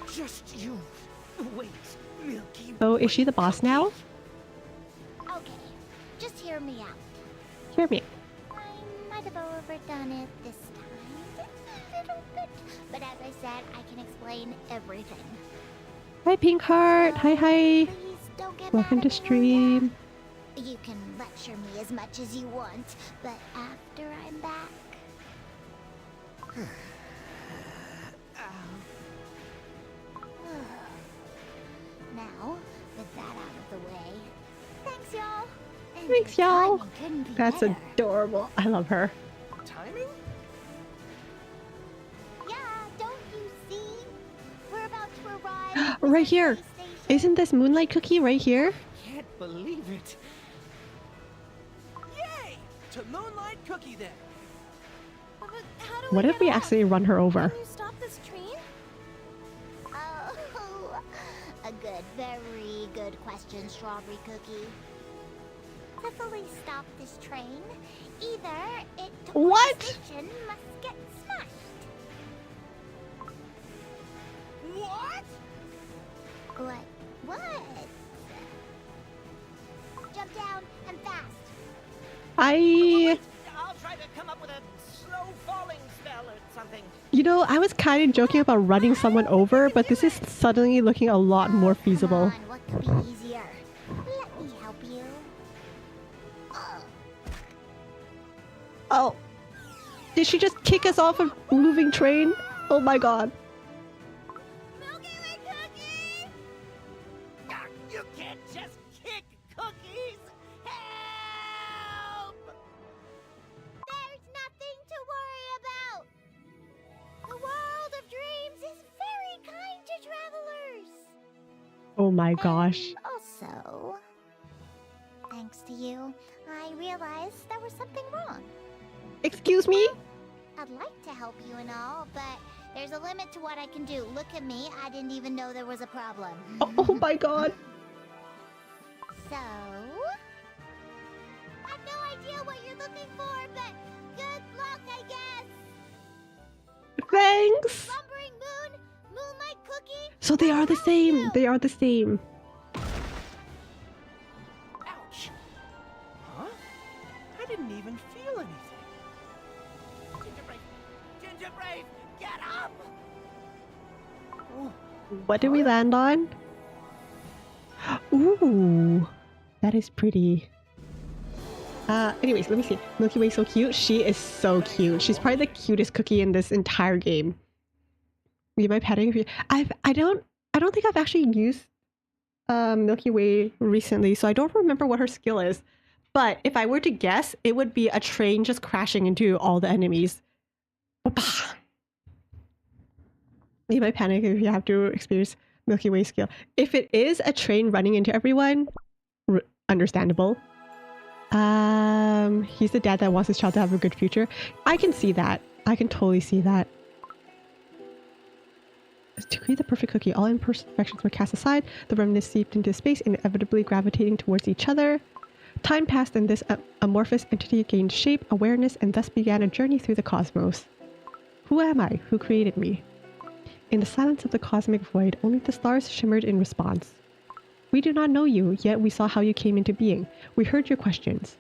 Just you. Wait, Milky. Oh, is she the boss now? Okay, just hear me out. Hear me. I might have overdone it this time. Just a little bit. But as I said, I can explain everything. Hi, Pink Heart. Hi, hi. Please don't get Welcome mad to at me, Lola. stream. You can lecture me as much as you want, but after I'm back... Now, with that out of the way, thanks y'all. And Thanks, your y'all. timing couldn't be That's better. adorable. I love her. Timing? Yeah, don't you see? We're about to arrive. Right here. Isn't this Moonlight Cookie right here? Can't believe it. Yay! To Moonlight Cookie then. But how do What if get we off? accidentally run her over? Can you stop this train? Oh, a good, very good question, Strawberry Cookie. To fully stop this train, either it What? the station must get smashed. What? What? Jump down and fast. I... I'll try to come up with a slow falling spell or something. You know, I was kind of joking about running someone over, but this is suddenly looking a lot more feasible. Come on, what could be easier? Let me help you. Oh. Did she just kick us off a moving train? Oh my god. Milky Way cookie! You can't just kick cookies. Help! There's nothing to worry about. The world of dreams is very kind to travelers. Oh my gosh. And also, thanks to you, I realized there was something wrong. Excuse me? I'd like to help you and all, but there's a limit to what I can do. Look at me, I didn't even know there was a problem. Oh my god. So, I've no idea what you're looking for, but good luck, I guess. Thanks. Slumbering moon, moonlight cookie. So they are the same. They are the same. Ouch. Huh? I didn't even feel anything. Ginger Brave, get up! Oh, What did we land on? Ooh. That is pretty. Anyways, let me see. Milky Way so cute. She is so cute. She's probably the cutest cookie in this entire game. You mind petting? I don't think I've actually used Milky Way recently, so I don't remember what her skill is. But if I were to guess, it would be a train just crashing into all the enemies. You might panic if you have to experience Milky Way skill. If it is a train running into everyone, understandable. He's the dad that wants his child to have a good future. I can see that. I can totally see that. To create the perfect cookie, all imperfections were cast aside. The remnants seeped into space, inevitably gravitating towards each other. Time passed and this amorphous entity gained shape, awareness, and thus began a journey through the cosmos. Who am I? Who created me? In the silence of the cosmic void, only the stars shimmered in response. We do not know you, yet we saw how you came into being. We heard your questions.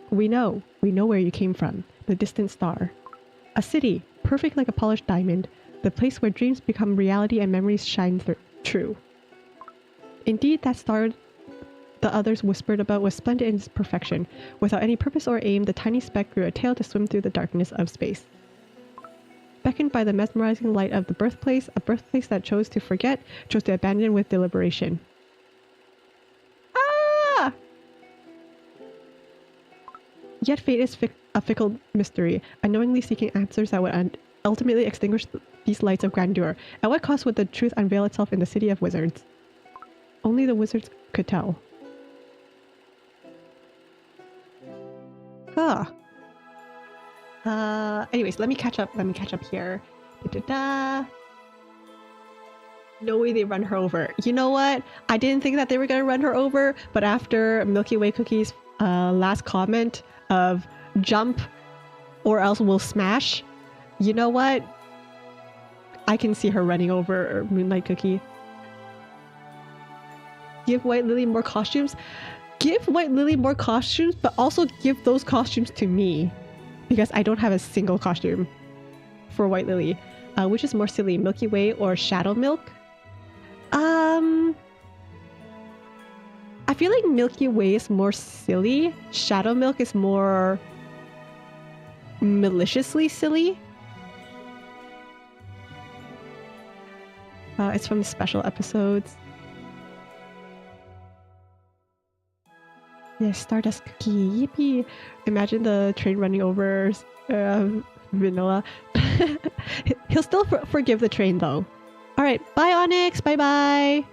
We know where you came from, the distant star. A city, perfect like a polished diamond, the place where dreams become reality and memories shine true. Indeed, that star the others whispered about was splendid in its perfection. Without any purpose or aim, the tiny speck grew a tail to swim through the darkness of space. beckoned by the mesmerizing light of the birthplace, a birthplace that chose to forget, chose to abandon with deliberation. Ah! Yet fate is a fickle mystery, unknowingly seeking answers that would ultimately extinguish these lights of grandeur. At what cost would the truth unveil itself in the city of wizards? Only the wizards could tell. Huh. Anyways, let me catch up here. Da-da-da. No way they run her over. You know what? I didn't think that they were gonna run her over, but after Milky Way Cookie's last comment of jump or else we'll smash, you know what? I can see her running over Moonlight Cookie. Give White Lily more costumes. Give White Lily more costumes, but also give those costumes to me. Because I don't have a single costume for White Lily. Which is more silly, Milky Way or Shadow Milk? I feel like Milky Way is more silly. Shadow Milk is more maliciously silly. It's from the special episodes. Yeah, Stardust Cookie, yippee! Imagine the train running over Vanilla. He'll still forgive the train though. Alright, bye Onyx, bye bye!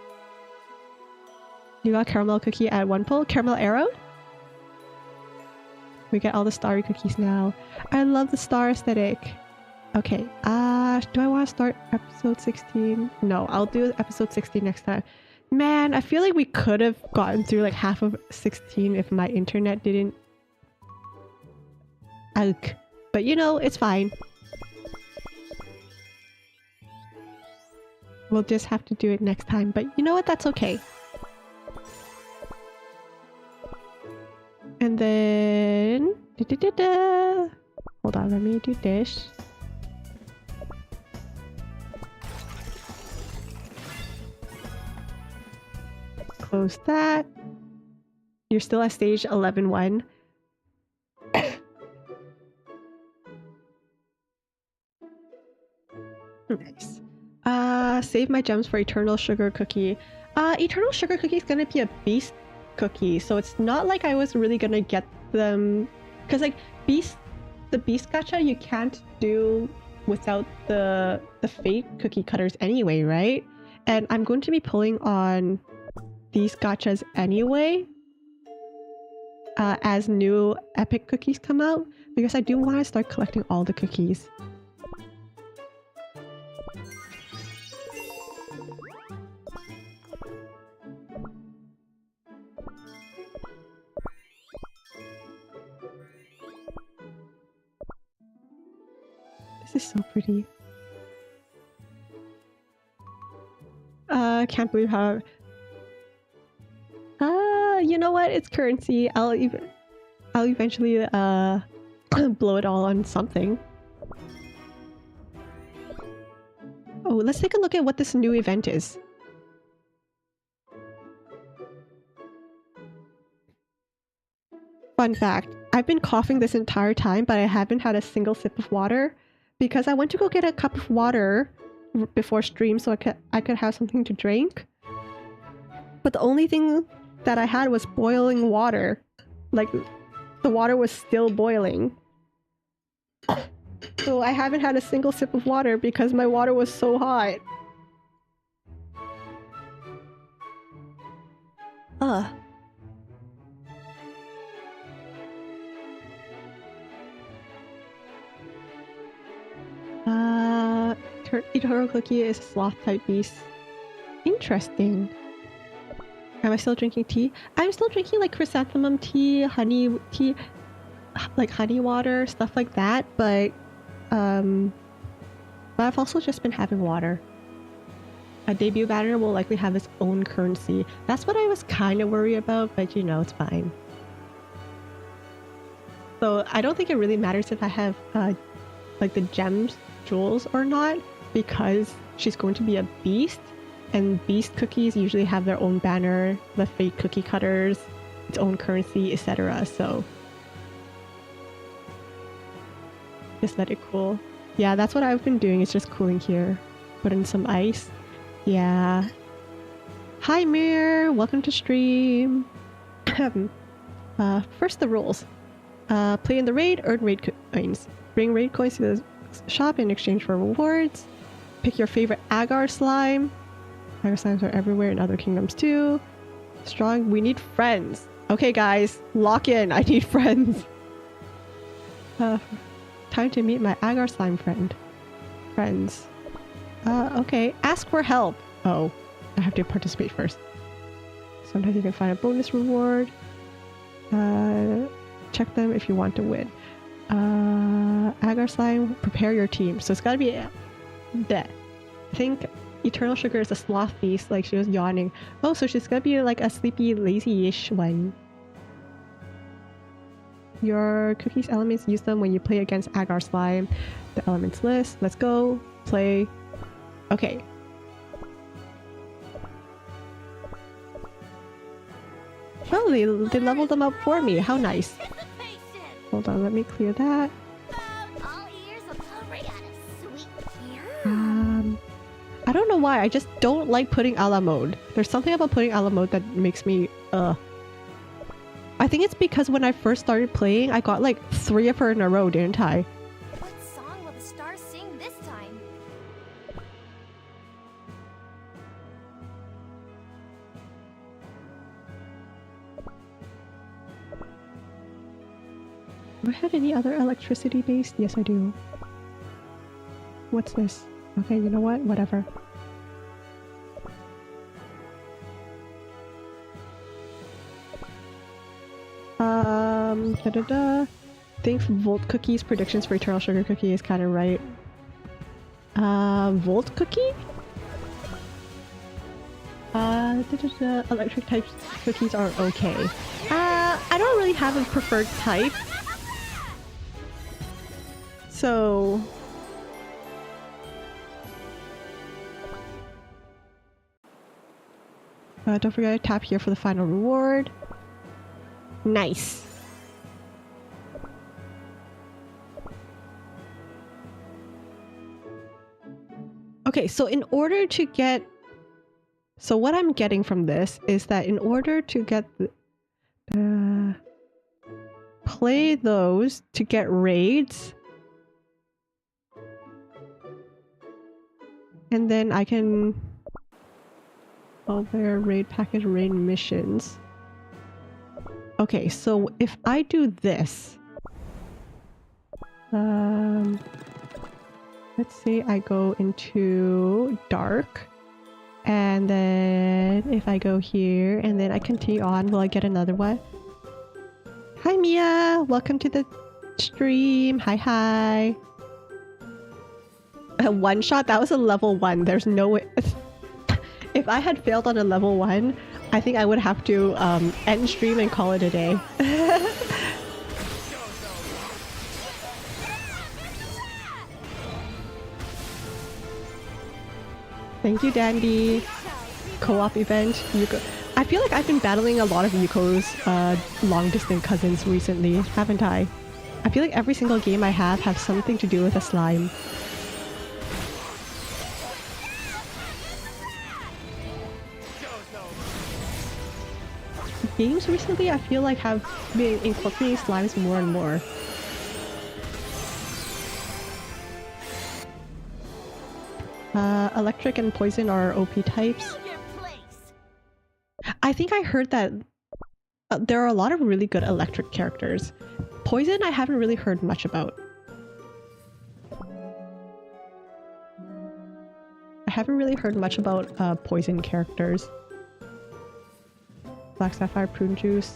You got Caramel Cookie at one pull. Caramel Arrow? We get all the starry cookies now. I love the star aesthetic. Okay, do I want to start episode 16? No, I'll do episode 16 next time. Man, I feel like we could have gotten through like half of 16 if my internet didn't... Ugh. But you know, it's fine. We'll just have to do it next time, but you know what? That's okay. And then... Hold on, let me do this. Close that. You're still at stage 11-1. Nice. Save my gems for Eternal Sugar Cookie. Eternal Sugar Cookie is gonna be a beast cookie, so it's not like I was really gonna get them... Because like, the beast gacha you can't do without the fate cookie cutters anyway, right? And I'm going to be pulling on these gachas anyway as new epic cookies come out, because I do want to start collecting all the cookies. This is so pretty. Can't believe how... you know what? It's currency. I'll eventually blow it all on something. Oh, let's take a look at what this new event is. Fun fact, I've been coughing this entire time, but I haven't had a single sip of water because I went to go get a cup of water before stream so I could have something to drink. But the only thing that I had was boiling water. Like, the water was still boiling. So I haven't had a single sip of water because my water was so hot. Ugh. Eternal Cookie is a sloth type beast. Interesting. Am I still drinking tea? I'm still drinking like chrysanthemum tea, honey tea, like honey water, stuff like that, but I've also just been having water. A debut banner will likely have its own currency. That's what I was kind of worried about, but you know, it's fine. So I don't think it really matters if I have like the gems, jewels or not, because she's going to be a beast. And beast cookies usually have their own banner, the fake cookie cutters, its own currency, etc. So just let it cool. Yeah, that's what I've been doing. It's just cooling here. Put in some ice. Yeah. Hi, Mir. Welcome to stream. First, the rules. Play in the raid, earn raid coins. Bring raid coins to the shop in exchange for rewards. Pick your favorite agar slime. Agar slimes are everywhere in other kingdoms too. Strong. We need friends. Okay, guys. Lock in. I need friends. Time to meet my agar slime friends. Okay. Ask for help. Oh, I have to participate first. Sometimes you can find a bonus reward. Check them if you want to win. Agar slime, prepare your team. So it's gotta be that. I think Eternal Sugar is a sloth beast, like she was yawning. Oh, so she's gonna be like a sleepy, lazy-ish one. Your cookies elements, use them when you play against agar slime. The elements list. Let's go. Play. Okay. Oh, they leveled them up for me. How nice. Hold on, let me clear that. I don't know why, I just don't like putting a la mode. There's something about putting a la mode that makes me, I think it's because when I first started playing, I got like 3 of her in a row, didn't I? What song will the stars sing this time? Do I have any other electricity based? Yes, I do. What's this? Okay, you know what? Whatever. Think Volt Cookie's predictions for Eternal Sugar Cookie is kind of right. Volt Cookie? Electric type cookies are okay. I don't really have a preferred type. So... don't forget to tap here for the final reward. Nice. Okay, so in order to get... So what I'm getting from this is that in order to get the... play those to get raids. And then I can... all their raid package, raid missions. Okay, so if I do this... let's say I go into dark. And then if I go here and then I continue on, will I get another one? Hi Mia! Welcome to the stream! Hi! A one shot? That was a level 1. There's no way... If I had failed on a level 1, I think I would have to end stream and call it a day. Thank you, Dandy. Co-op event. Yuko. I feel like I've been battling a lot of Yuko's long-distance cousins recently, haven't I? I feel like every single game I have has something to do with a slime. Games recently, I feel like have been incorporating slimes more and more. Electric and poison are OP types. I think I heard that there are a lot of really good electric characters. Poison I haven't really heard much about. I haven't really heard much about poison characters. Black Sapphire, Prune Juice.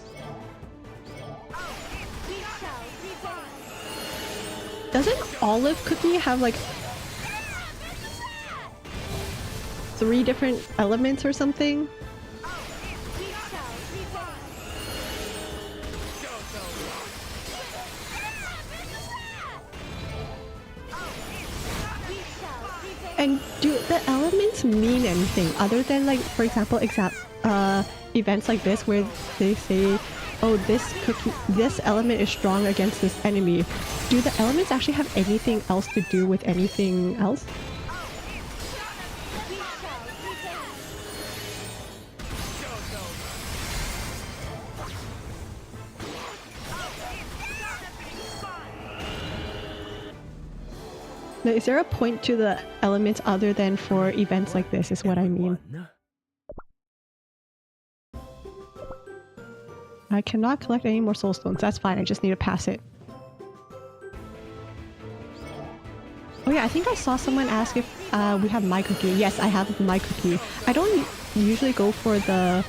Doesn't Olive Cookie have like 3 different elements or something? And do the elements mean anything other than like, for example, events like this where they say oh, this element is strong against this enemy. Do the elements actually have anything else to do with anything else? Now, is there a point to the elements other than for events like this, is what I mean. I cannot collect any more soul stones. That's fine, I just need to pass it. Oh yeah, I think I saw someone ask if we have my cookie. Yes, I have my cookie. I don't usually go for the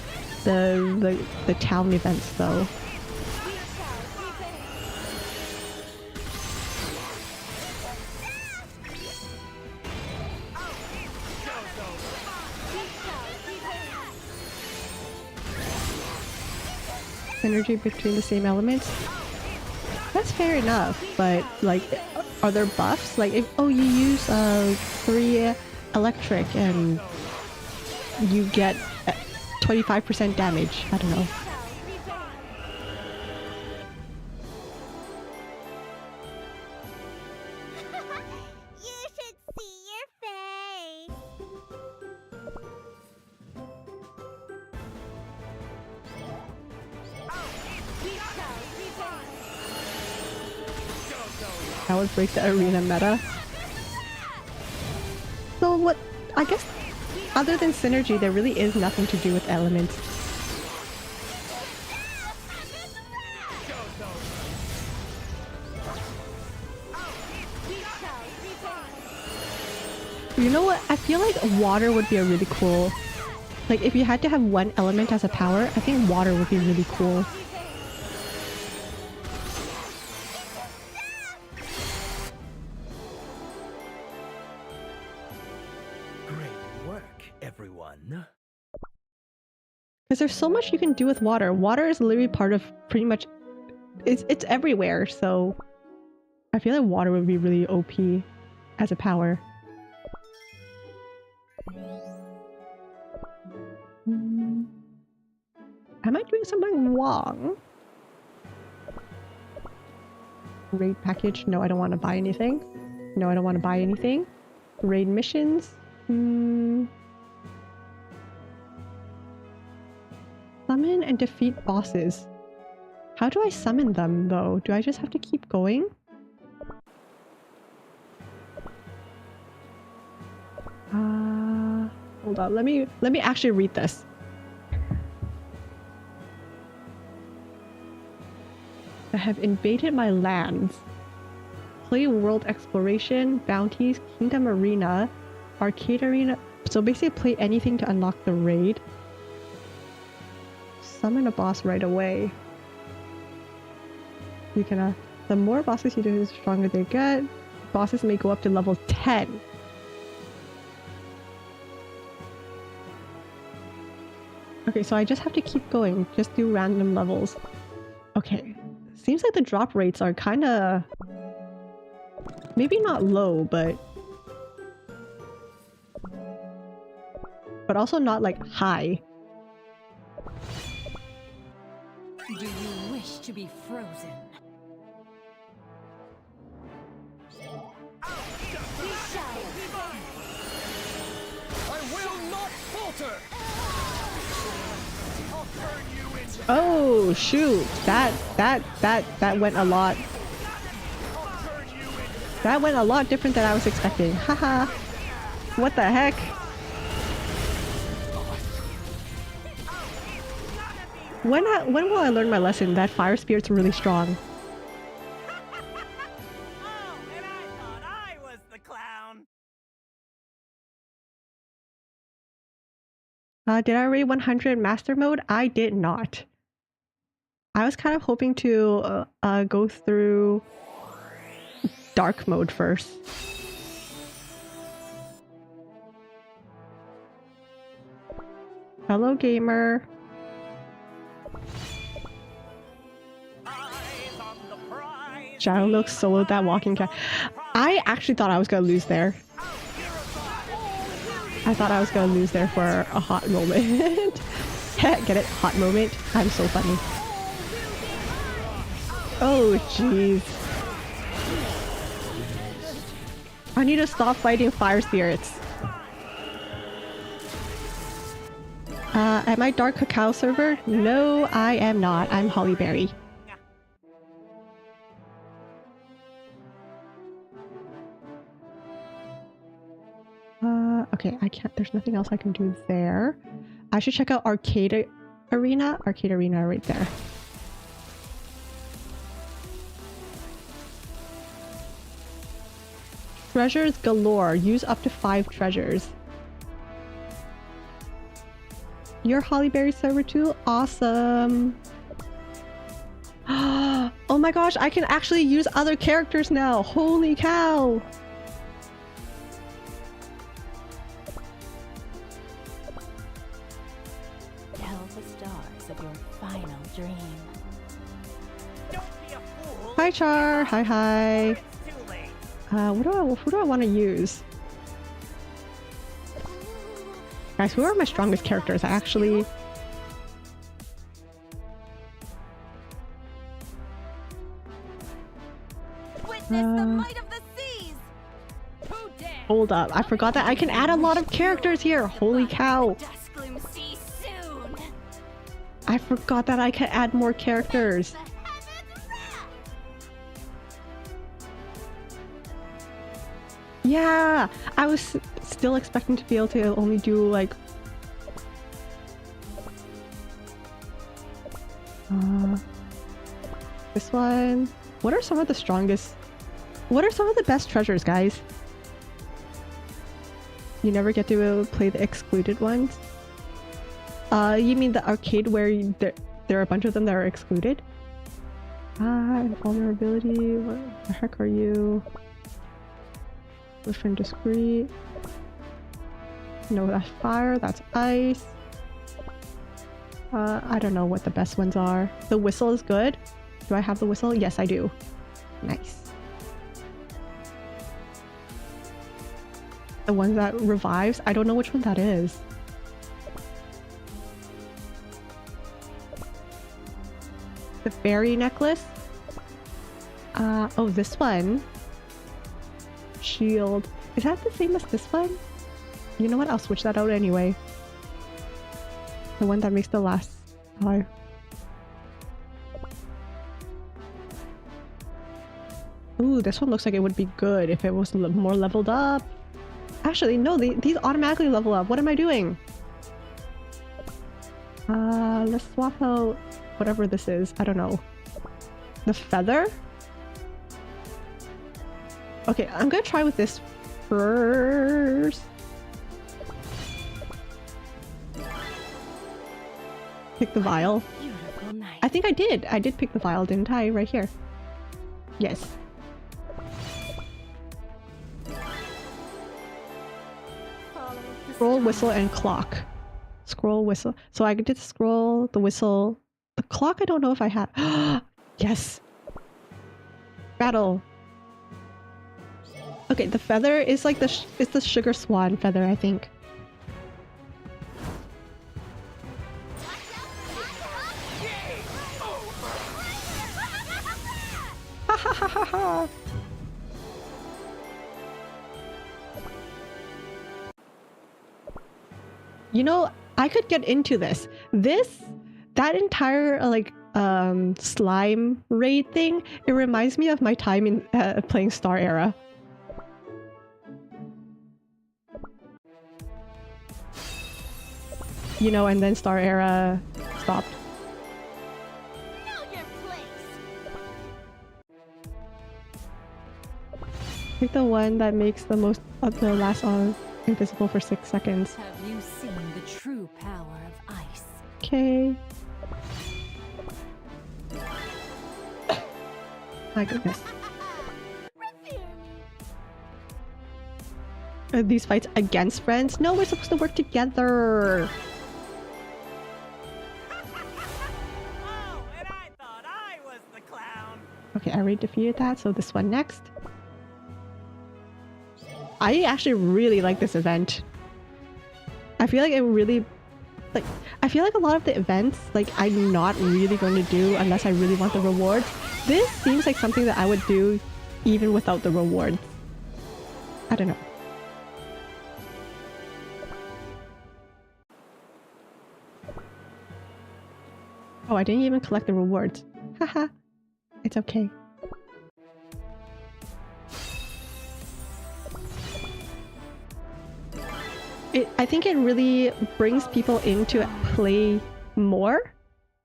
town events though. Synergy between the same elements. That's fair enough, but like, are there buffs? Like, if you use 3 electric and you get 25% damage. I don't know. You should see your face. That would break the arena meta. So what, I guess, other than synergy, there really is nothing to do with elements. You know what? I feel like water would be a really cool... Like, if you had to have one element as a power, I think water would be really cool. Because there's so much you can do with water. Water is literally part of pretty much... It's everywhere, so... I feel like water would be really OP as a power. Am I doing something wrong? Raid package? No, I don't want to buy anything. No, I don't want to buy anything. Raid missions? Summon and defeat bosses. How do I summon them though? Do I just have to keep going? Hold on, let me actually read this. I have invaded my lands. Play world exploration, bounties, kingdom arena, arcade arena. So basically play anything to unlock the raid. Summon a boss right away. You can the more bosses you do, the stronger they get. Bosses may go up to level 10. Okay, so I just have to keep going. Just do random levels. Okay. Seems like the drop rates are kinda... maybe not low, but also not like high. Do you wish to be frozen? I will not falter! I'll turn you into... Oh shoot! That went a lot. That went a lot different than I was expecting. Haha. What the heck? When will I learn my lesson that fire spirit's really strong? Oh, and I thought I was the clown. Did I read 100 master mode? I did not. I was kind of hoping to go through dark mode first. Hello, gamer. Shadow looks solo that walking cat. I actually thought I was gonna lose there. I thought I was gonna lose there for a hot moment. Get it? Hot moment? I'm so funny. Oh, jeez. I need to stop fighting fire spirits. Am I Dark Cacao server? No, I am not. I'm Hollyberry. Okay, I can't. There's nothing else I can do there. I should check out Arcade Arena. Arcade Arena right there. Treasures galore. Use up to 5 treasures. You're Hollyberry server too? Awesome. Oh my gosh, I can actually use other characters now. Holy cow. Tell the stars of your final dream. Don't be a fool. Hi Char. Hi hi. It's too late. Who do I want to use? Guys, who are my strongest characters? I actually... Witness the might of the seas. Who dare? Hold up. I forgot that I can add a lot of characters here. Holy cow. Duskgloom see soon. I forgot that I can add more characters. Yeah, I was still expecting to be able to only do like... this one. What are some of the strongest... What are some of the best treasures, guys? You never get to play the excluded ones? You mean the arcade where there are a bunch of them that are excluded? Vulnerability, what the heck are you? Different discreet. No, that's fire, that's ice. I don't know what the best ones are. The whistle is good. Do I have the whistle? Yes, I do. Nice. The one that revives? I don't know which one that is. The fairy necklace? Oh, this one. Shield. Is that the same as this one? You know what? I'll switch that out anyway. The one that makes the last life. Ooh, this one looks like it would be good if it was more leveled up. Actually, no, these automatically level up. What am I doing? Let's swap out whatever this is. I don't know. The feather? Okay, I'm gonna try with this first. Pick the vial. I think I did. I did pick the vial, didn't I? Right here. Yes. Scroll, whistle, and clock. Scroll, whistle. So I did scroll, the whistle. The clock I don't know if I have. Yes. Battle. Okay, the feather is like it's the sugar swan feather, I think. Ha ha ha ha ha. You know, I could get into this. That entire slime raid thing, it reminds me of my time in playing Star Era. You know, and then Star Era stopped. Know your place. Pick the one that makes the most of the last on invisible for 6 seconds. Have you seen the true power of ice? Okay. My goodness. Are these fights against friends? No, we're supposed to work together. Oh, and I thought I was the clown. Okay, I already defeated that, so this one next. I actually really like this event. I feel like it really like, I feel like a lot of the events, like, I'm not really going to do unless I really want the rewards. This seems like something that I would do even without the rewards. I don't know. Oh, I didn't even collect the rewards. Haha. It's okay. I think it really brings people in to play more,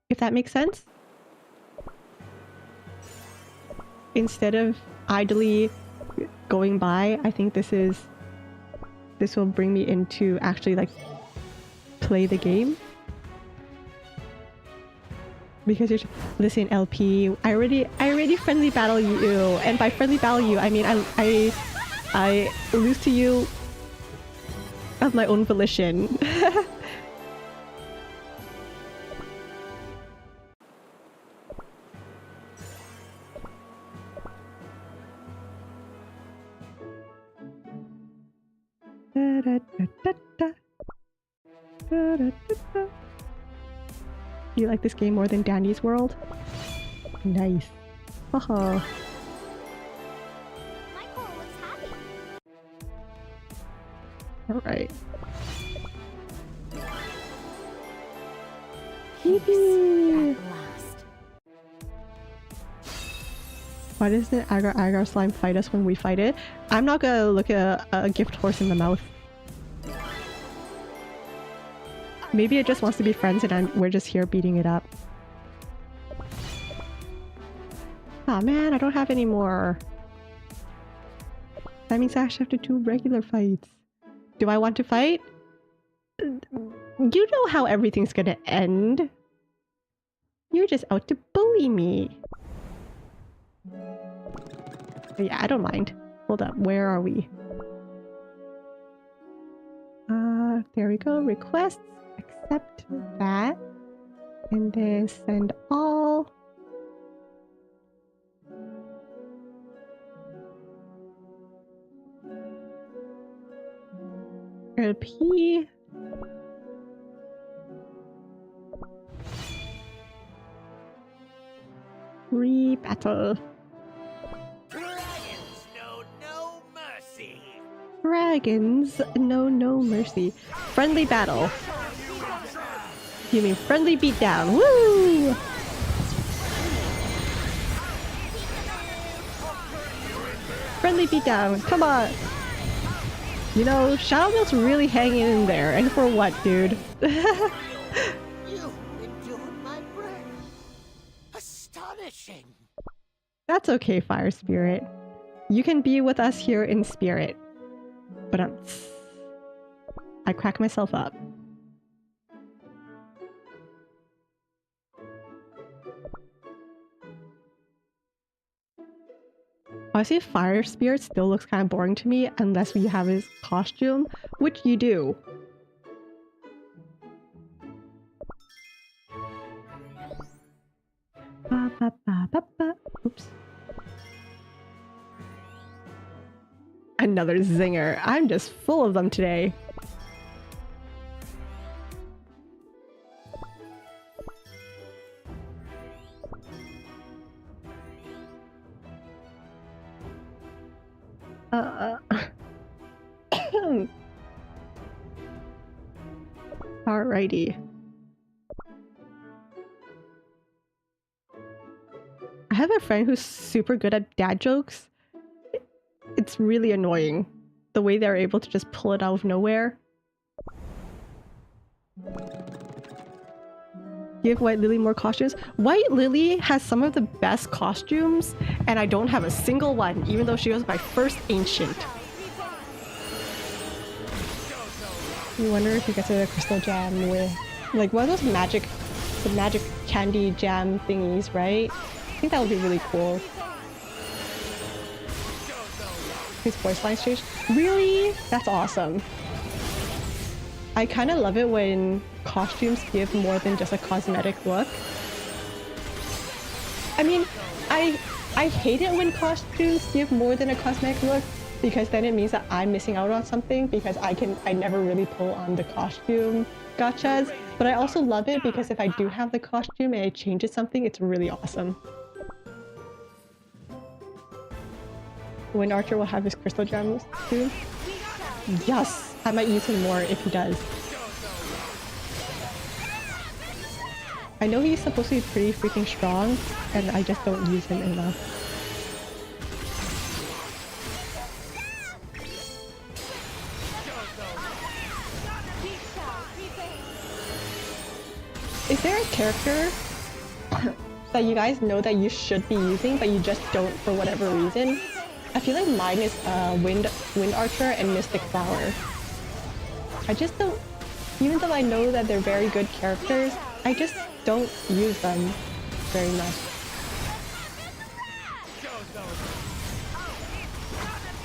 if that makes sense. Instead of idly going by, I think this will bring me in to actually like play the game. Because you're listen, LP, I already friendly battle you, and by friendly battle you, I mean I lose to you of my own volition. You like this game more than Dandy's World? Nice. Haha. Michael looks happy. Alright. Yippee! Why doesn't Agar Slime fight us when we fight it? I'm not gonna look at a gift horse in the mouth. Maybe it just wants to be friends and we're just here beating it up. Aw man, I don't have any more. That means I actually have to do regular fights. Do I want to fight? You know how everything's gonna end. You're just out to bully me. But yeah, I don't mind. Hold up, where are we? There we go. Requests. Accept that. And then send all. LP. Re-battle. Dragons know no mercy. Dragons know no mercy. Friendly battle. You mean friendly beatdown. Woo! Friendly beatdown. Come on. You know, Shadowmill's really hanging in there. And for what, dude? You endured my breath. Astonishing. That's okay, Fire Spirit. You can be with us here in spirit. But I crack myself up. Honestly, Fire Spirit still looks kind of boring to me unless we have his costume, which you do. Oops. Another zinger. I'm just full of them today. Alrighty. I have a friend who's super good at dad jokes. It's really annoying the way they're able to just pull it out of nowhere. Give White Lily more costumes. White Lily has some of the best costumes, and I don't have a single one, even though she was my first ancient. You wonder if you get to the crystal jam with, like, one of those magic candy jam thingies, right? I think that would be really cool. His voice lines changed. Really? That's awesome. I kind of love it when costumes give more than just a cosmetic look. I mean, I hate it when costumes give more than a cosmetic look, because then it means that I'm missing out on something, because I never really pull on the costume gachas. But I also love it because if I do have the costume and it changes something, it's really awesome. Wind Archer will have his crystal gems soon. Yes! I might use him more if he does. I know he's supposed to be pretty freaking strong, and I just don't use him enough. Is there a character that you guys know that you should be using, but you just don't for whatever reason? I feel like mine is Wind Archer and Mystic Flower. I just don't, even though I know that they're very good characters, I just don't use them very much.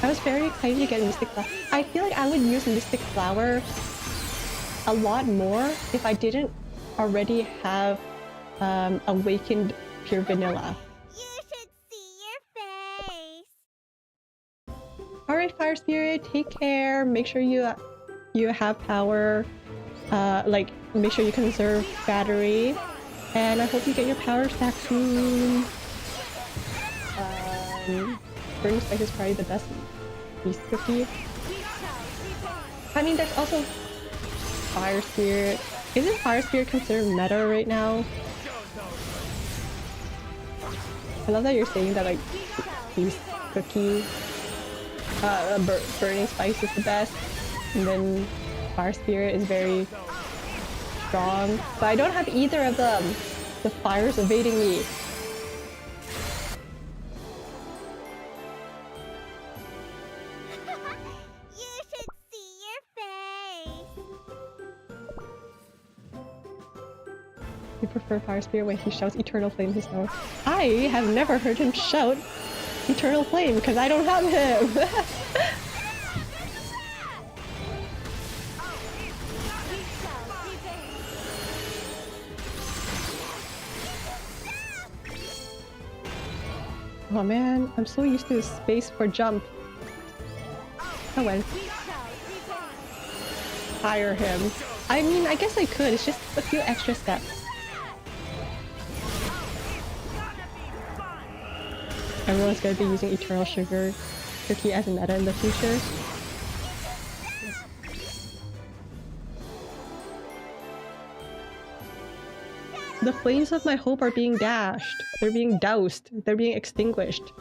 I was very excited to get Mystic Flower. I feel like I would use Mystic Flower a lot more if I didn't already have Awakened Pure Vanilla. You should see your face. Alright, Fire Spirit, take care. Make sure you have power. Like, make sure you conserve battery. And I hope you get your power stack soon. Burning Spice is probably the best beast cookie. I mean, there's also Fire Spirit. Isn't Fire Spirit considered meta right now? I love that you're saying that, like, beast cookie, Burning Spice is the best, and then Fire Spirit is very strong. But I don't have either of them. The fire's evading me. You should see your face. You prefer Fire Spirit when he shouts Eternal Flame his nose. I have never heard him shout Eternal Flame because I don't have him. Oh man, I'm so used to space for jump. Oh well. Hire him. I mean, I guess I could. It's just a few extra steps. Everyone's gonna be using Eternal Sugar Cookie as a meta in the future. The flames of my hope are being dashed. They're being doused. They're being extinguished.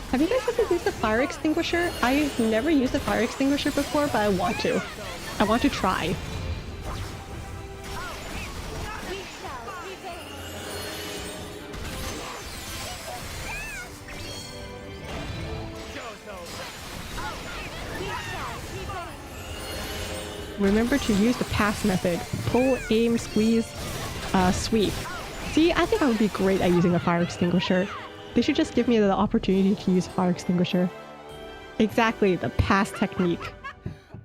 Have you guys ever used a fire extinguisher? I've never used a fire extinguisher before, but I want to. I want to try. Remember to use the pass method. Pull, aim, squeeze, sweep. See, I think I would be great at using a fire extinguisher. They should just give me the opportunity to use a fire extinguisher. Exactly, the pass technique.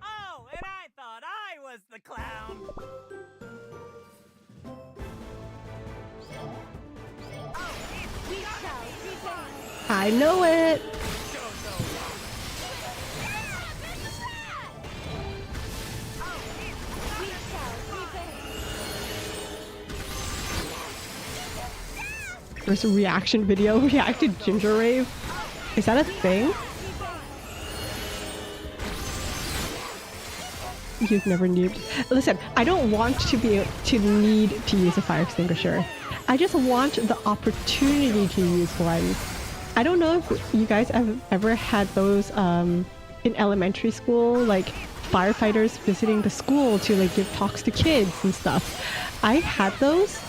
Oh, and I thought I was the clown. I know it! There's a reaction video. React to Ginger Rave. Is that a thing? You've never needed. Listen, I don't want to need to use a fire extinguisher. I just want the opportunity to use one. I don't know if you guys have ever had those in elementary school, like firefighters visiting the school to like give talks to kids and stuff. I had those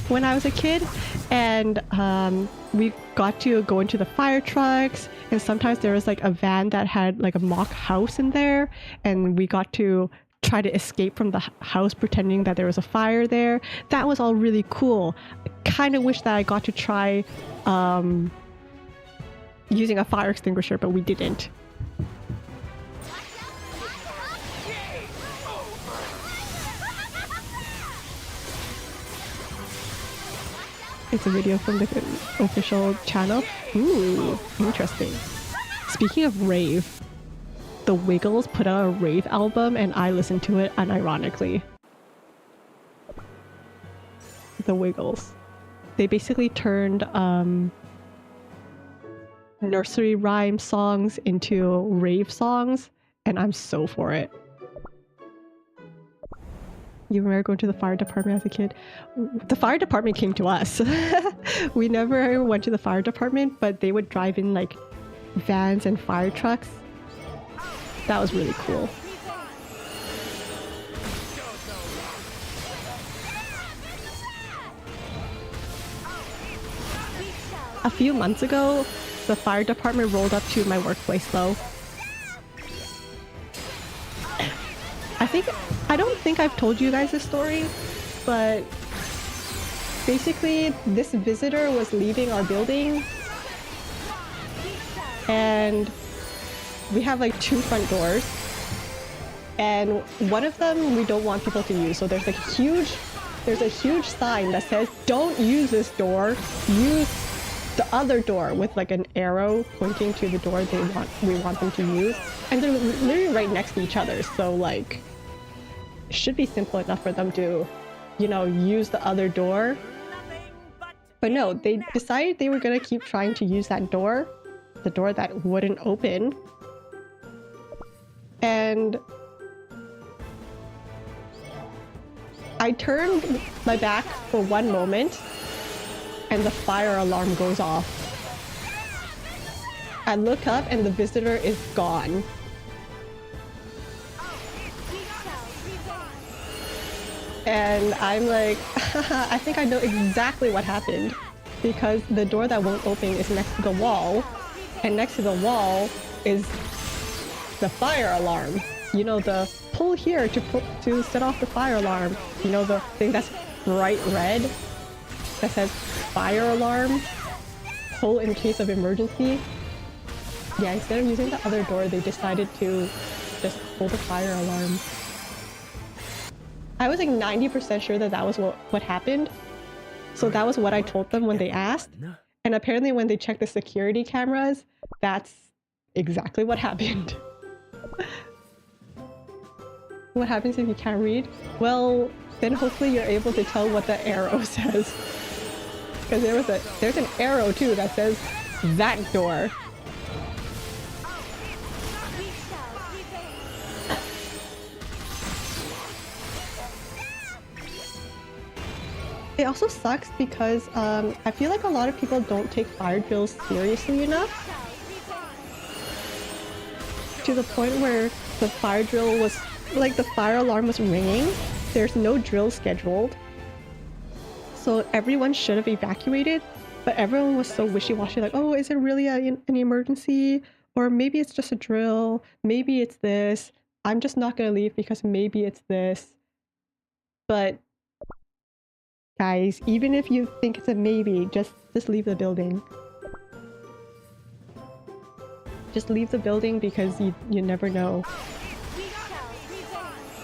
when I was a kid, and we got to go into the fire trucks, and sometimes there was like a van that had like a mock house in there, and we got to try to escape from the house pretending that there was a fire there. That was all really cool. I kind of wish that I got to try using a fire extinguisher, but we didn't. It's a video from the official channel. Ooh, interesting. Speaking of rave, the Wiggles put out a rave album and I listened to it unironically. The Wiggles. They basically turned nursery rhyme songs into rave songs, and I'm so for it. You remember going to the fire department as a kid? The fire department came to us. We never went to the fire department, but they would drive in like vans and fire trucks. That was really cool. A few months ago, the fire department rolled up to my workplace though. I don't think I've told you guys this story, but basically this visitor was leaving our building and we have like 2 front doors and one of them we don't want people to use. So there's a huge sign that says don't use this door, use the other door, with like an arrow pointing to the door we want them to use. And they're literally right next to each other, so like it should be simple enough for them to, you know, use the other door. But no, they decided they were gonna keep trying to use that door, the door that wouldn't open. And I turned my back for one moment and the fire alarm goes off. I look up and the visitor is gone. And I'm like, I think I know exactly what happened, because the door that won't open is next to the wall, and next to the wall is the fire alarm. You know, the pull here to set off the fire alarm. You know, the thing that's bright red that says fire alarm, pull in case of emergency. Yeah, instead of using the other door, they decided to just pull the fire alarm. I was like 90% sure that was what happened. So that was what I told them when they asked. And apparently when they checked the security cameras, that's exactly what happened. What happens if you can't read? Well, then hopefully you're able to tell what the arrow says. Because there's an arrow too that says that door. It also sucks because I feel like a lot of people don't take fire drills seriously enough. To the point where the fire drill was, like, the fire alarm was ringing. There's no drill scheduled. So everyone should have evacuated, but everyone was so wishy-washy, like, oh, is it really an emergency? Or maybe it's just a drill. Maybe it's this. I'm just not gonna leave because maybe it's this. But guys, even if you think it's a maybe, just leave the building. Just leave the building because you never know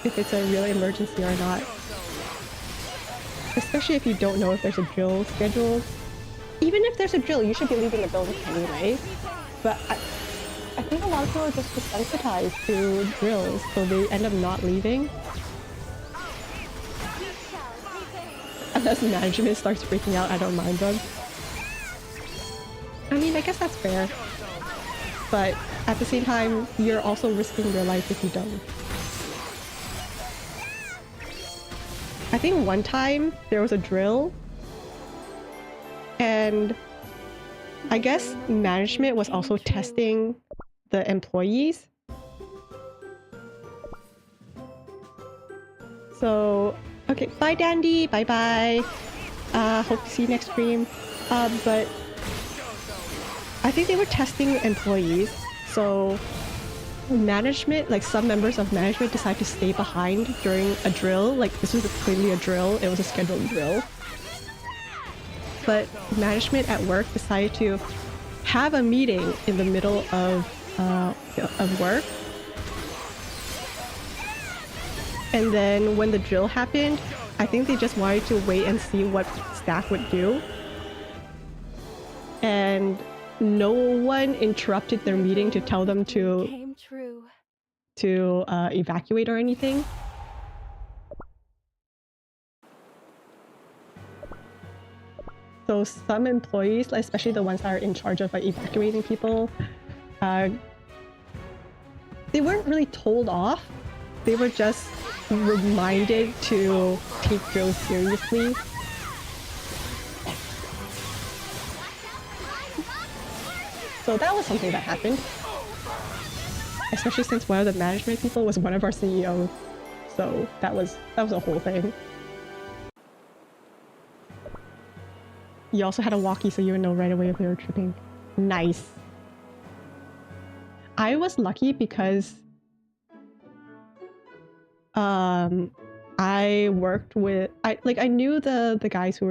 if it's a real emergency or not. Especially if you don't know if there's a drill scheduled. Even if there's a drill, you should be leaving the building anyway. But I think a lot of people are just desensitized to drills, so they end up not leaving. Unless management starts freaking out, I don't mind them. I mean, I guess that's fair. But at the same time, you're also risking your life if you don't. I think one time there was a drill, and I guess management was also testing the employees. So, okay, bye Dandy, bye bye. Hope to see you next stream. But I think they were testing employees, so management, like some members of management, decided to stay behind during a drill. Like, this was clearly a drill, it was a scheduled drill. But management at work decided to have a meeting in the middle of work. And then when the drill happened, I think they just wanted to wait and see what staff would do. and no one interrupted their meeting to tell them to Came true. Evacuate or anything. So some employees, especially the ones that are in charge of like evacuating people, they weren't really told off. They were just reminded to take drills seriously. So that was something that happened. Especially since one of the management people was one of our CEOs. So that was a whole thing. You also had a walkie so you would know right away if they were tripping. Nice. I was lucky because I worked with I knew the guys who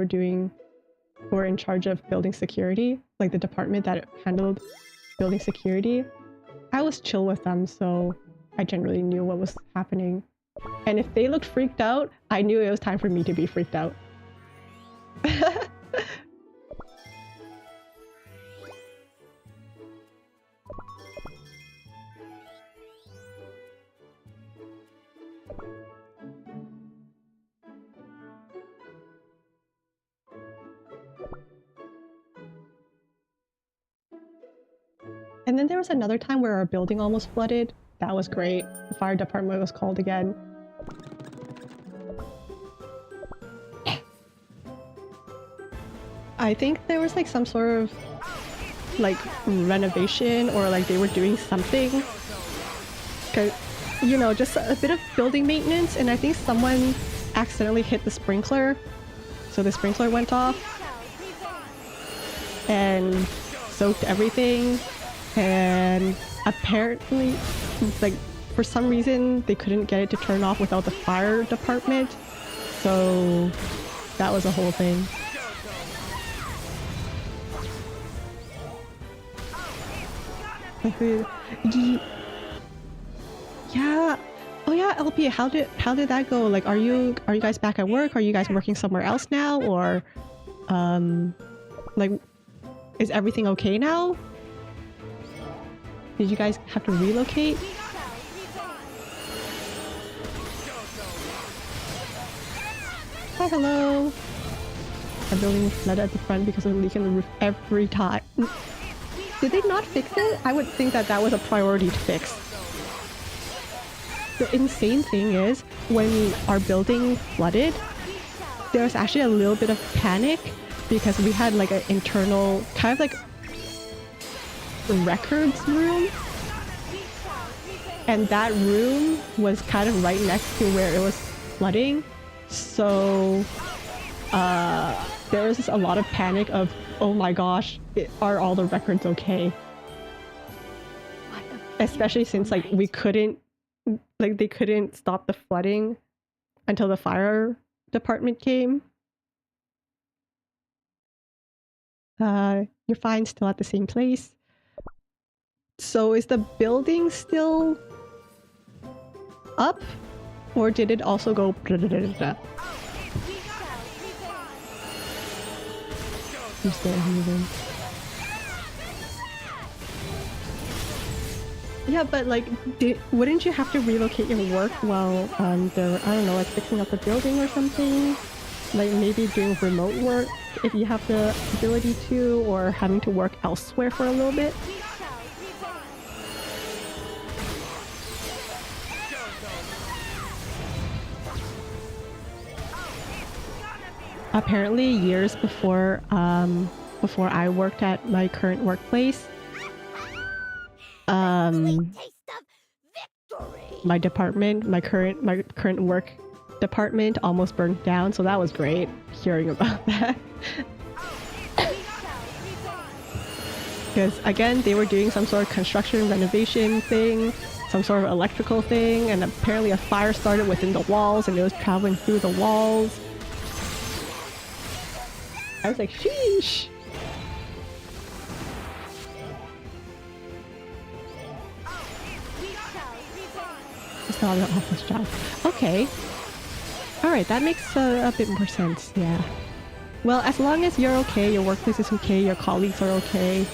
were in charge of building security, like the department that handled building security. I was chill with them, so I generally knew what was happening. And if they looked freaked out, I knew it was time for me to be freaked out. And then there was another time where our building almost flooded. That was great. The fire department was called again. I think there was like some sort of like renovation or like they were doing something. 'Cause, you know, just a bit of building maintenance, and I think someone accidentally hit the sprinkler. So the sprinkler went off and soaked everything. And apparently, like, for some reason, they couldn't get it to turn off without the fire department. So that was a whole thing. Yeah. Oh yeah, LP, how did that go? Like, are you guys back at work? Are you guys working somewhere else now? Or like, is everything okay now? Did you guys have to relocate? Hi, hello. Our building was flooded at the front because of a leak in the roof every time. Did they not fix it? I would think that was a priority to fix. The insane thing is, when our building flooded, there was actually a little bit of panic because we had like an internal kind of like records room, and that room was kind of right next to where it was flooding. So there was a lot of panic of, oh my gosh, are all the records okay? Especially since like we couldn't, like they couldn't stop the flooding until the fire department came. You're fine, still at the same place. So is the building still up? Or did it also go... I'm still moving. Yeah, but like, wouldn't you have to relocate your work while they're, I don't know, like fixing up the building or something? Like maybe doing remote work if you have the ability to, or having to work elsewhere for a little bit? Apparently, years before I worked at my current workplace, my department, my current work department almost burned down, so that was great hearing about that. Because again, they were doing some sort of construction renovation thing, some sort of electrical thing, and apparently a fire started within the walls and it was traveling through the walls. I was like, sheesh! It's not an office job. Okay. Alright, that makes a bit more sense, yeah. Well, as long as you're okay, your workplace is okay, your colleagues are okay,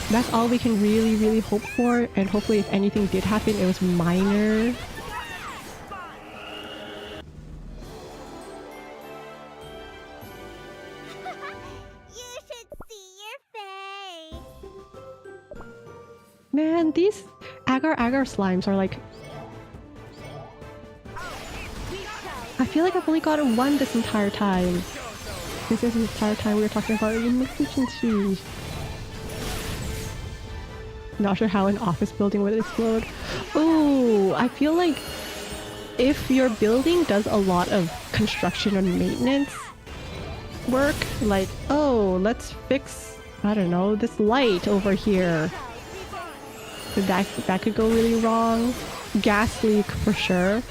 that's all we can really, really hope for. And hopefully if anything did happen, it was minor. You should see your face. Man, these agar-agar slimes are like... I feel like I've only gotten one this entire time. This is the entire time we were talking about inefficiency. Not sure how an office building would explode. Oh, I feel like if your building does a lot of construction and maintenance work, like, oh, let's fix, I don't know, this light over here. That could go really wrong. Gas leak for sure.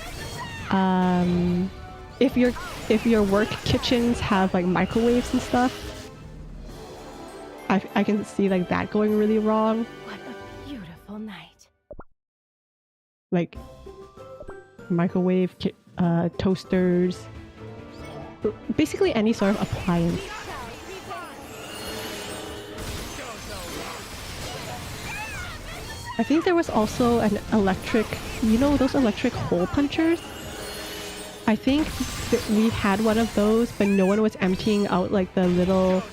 If your work kitchens have like microwaves and stuff, I can see like that going really wrong. What a beautiful night. Like microwave, toasters, basically any sort of appliance. I think there was also an electric, you know, those electric hole punchers? I think that we had one of those, but no one was emptying out like the little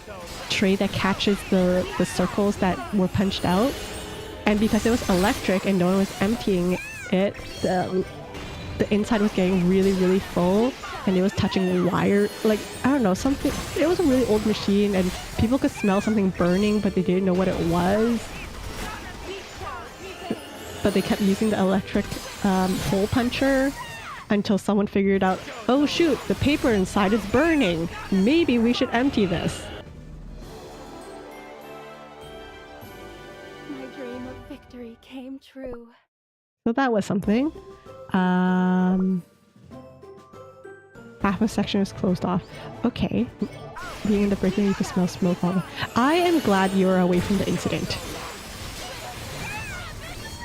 tray that catches the circles that were punched out. And because it was electric and no one was emptying it, the inside was getting really, really full and it was touching wire, like, I don't know, something. It was a really old machine and people could smell something burning, but they didn't know what it was. But they kept using the electric hole puncher until someone figured out, oh shoot, the paper inside is burning. Maybe we should empty this. My dream of victory came true. So that was something. Half a section is closed off. Okay. Being in the break room, you can smell smoke all the... I am glad you're away from the incident.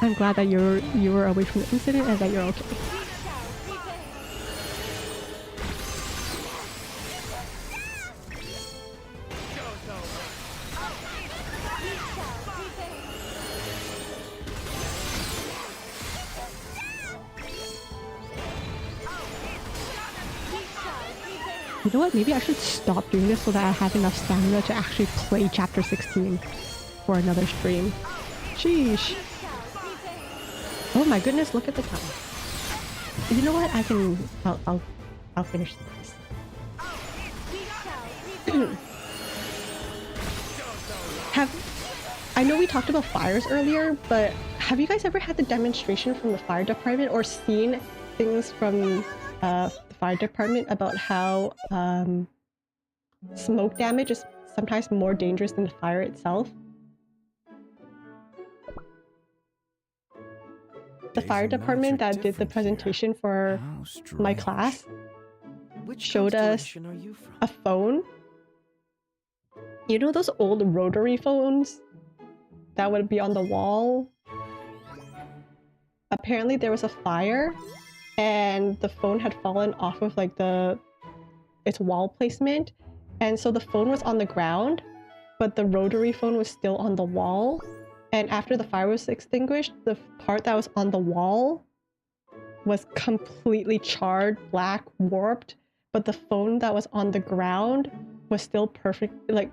I'm glad that you were away from the incident and that you're okay. You know what? Maybe I should stop doing this so that I have enough stamina to actually play chapter 16 for another stream. Sheesh. Oh my goodness, look at the time. You know what? I'll finish this. I know we talked about fires earlier, but have you guys ever had the demonstration from the fire department or seen things from the fire department about how smoke damage is sometimes more dangerous than the fire itself? The fire department that did the presentation for my class showed us a phone. You know those old rotary phones that would be on the wall? Apparently there was a fire and the phone had fallen off of like its wall placement, and so the phone was on the ground but the rotary phone was still on the wall. And after the fire was extinguished, the part that was on the wall was completely charred, black, warped, but the phone that was on the ground was still perfect, like,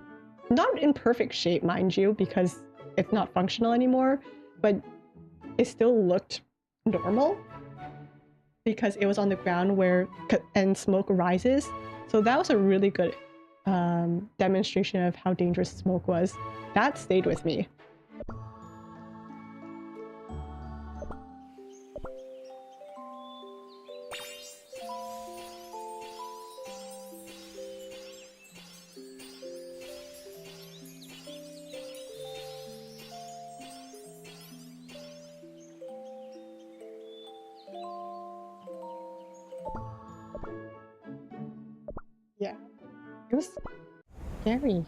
not in perfect shape, mind you, because it's not functional anymore, but it still looked normal because it was on the ground and smoke rises. So that was a really good demonstration of how dangerous smoke was. That stayed with me. Yeah, it was scary.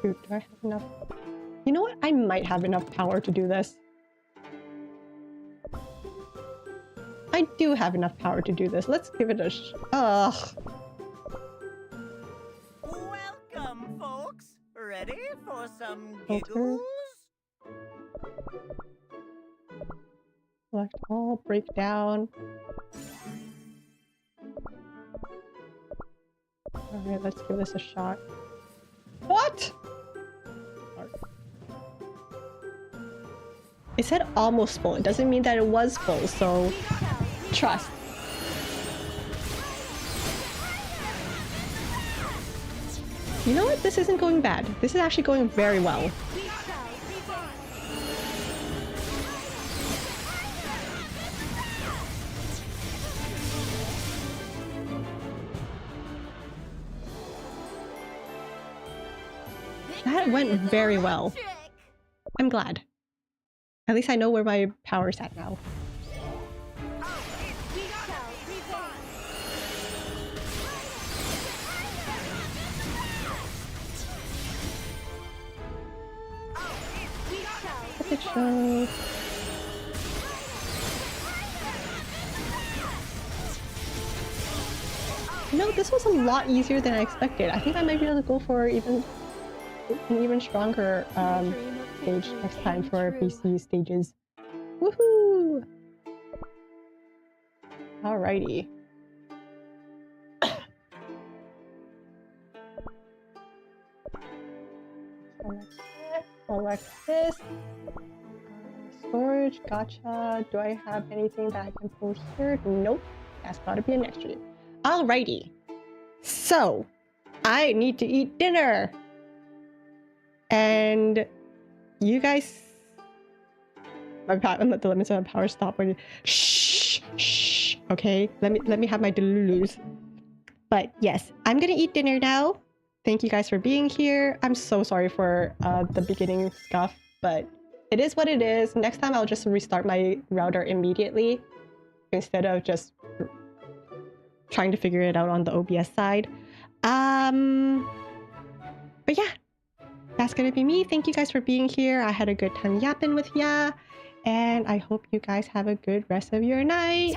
Dude, do I have enough? You know what? I might have enough power to do this. I I do have enough power to do this. Let's give it a ugh. Welcome, folks. Ready for some Filter. giggles? Select all, break down. Alright, let's give this a shot. What? It said almost full. It doesn't mean that it was full, so trust. You know what? This isn't going bad. This is actually going very well. That went very well. I'm glad. At least I know where my power's at now. Puppet show. No, this was a lot easier than I expected. I think I might be able to go for an even stronger stage next time for BC stages. Woohoo! Alrighty. Select this. Storage, gotcha. Do I have anything that I can pull here? Nope. That's gotta be an extra. Alrighty. So, I need to eat dinner. And you guys, I'm at the limits of my power. Stop when you shh. Okay, let me have my delulus. But yes, I'm gonna eat dinner now. Thank you guys for being here. I'm so sorry for the beginning scuff, but it is what it is. Next time I'll just restart my router immediately instead of just trying to figure it out on the OBS side. But yeah. That's gonna be me. Thank you guys for being here. I had a good time yapping with ya. And I hope you guys have a good rest of your night.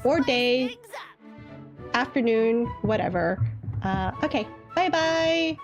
Or day. Afternoon. Whatever. Okay. Bye-bye.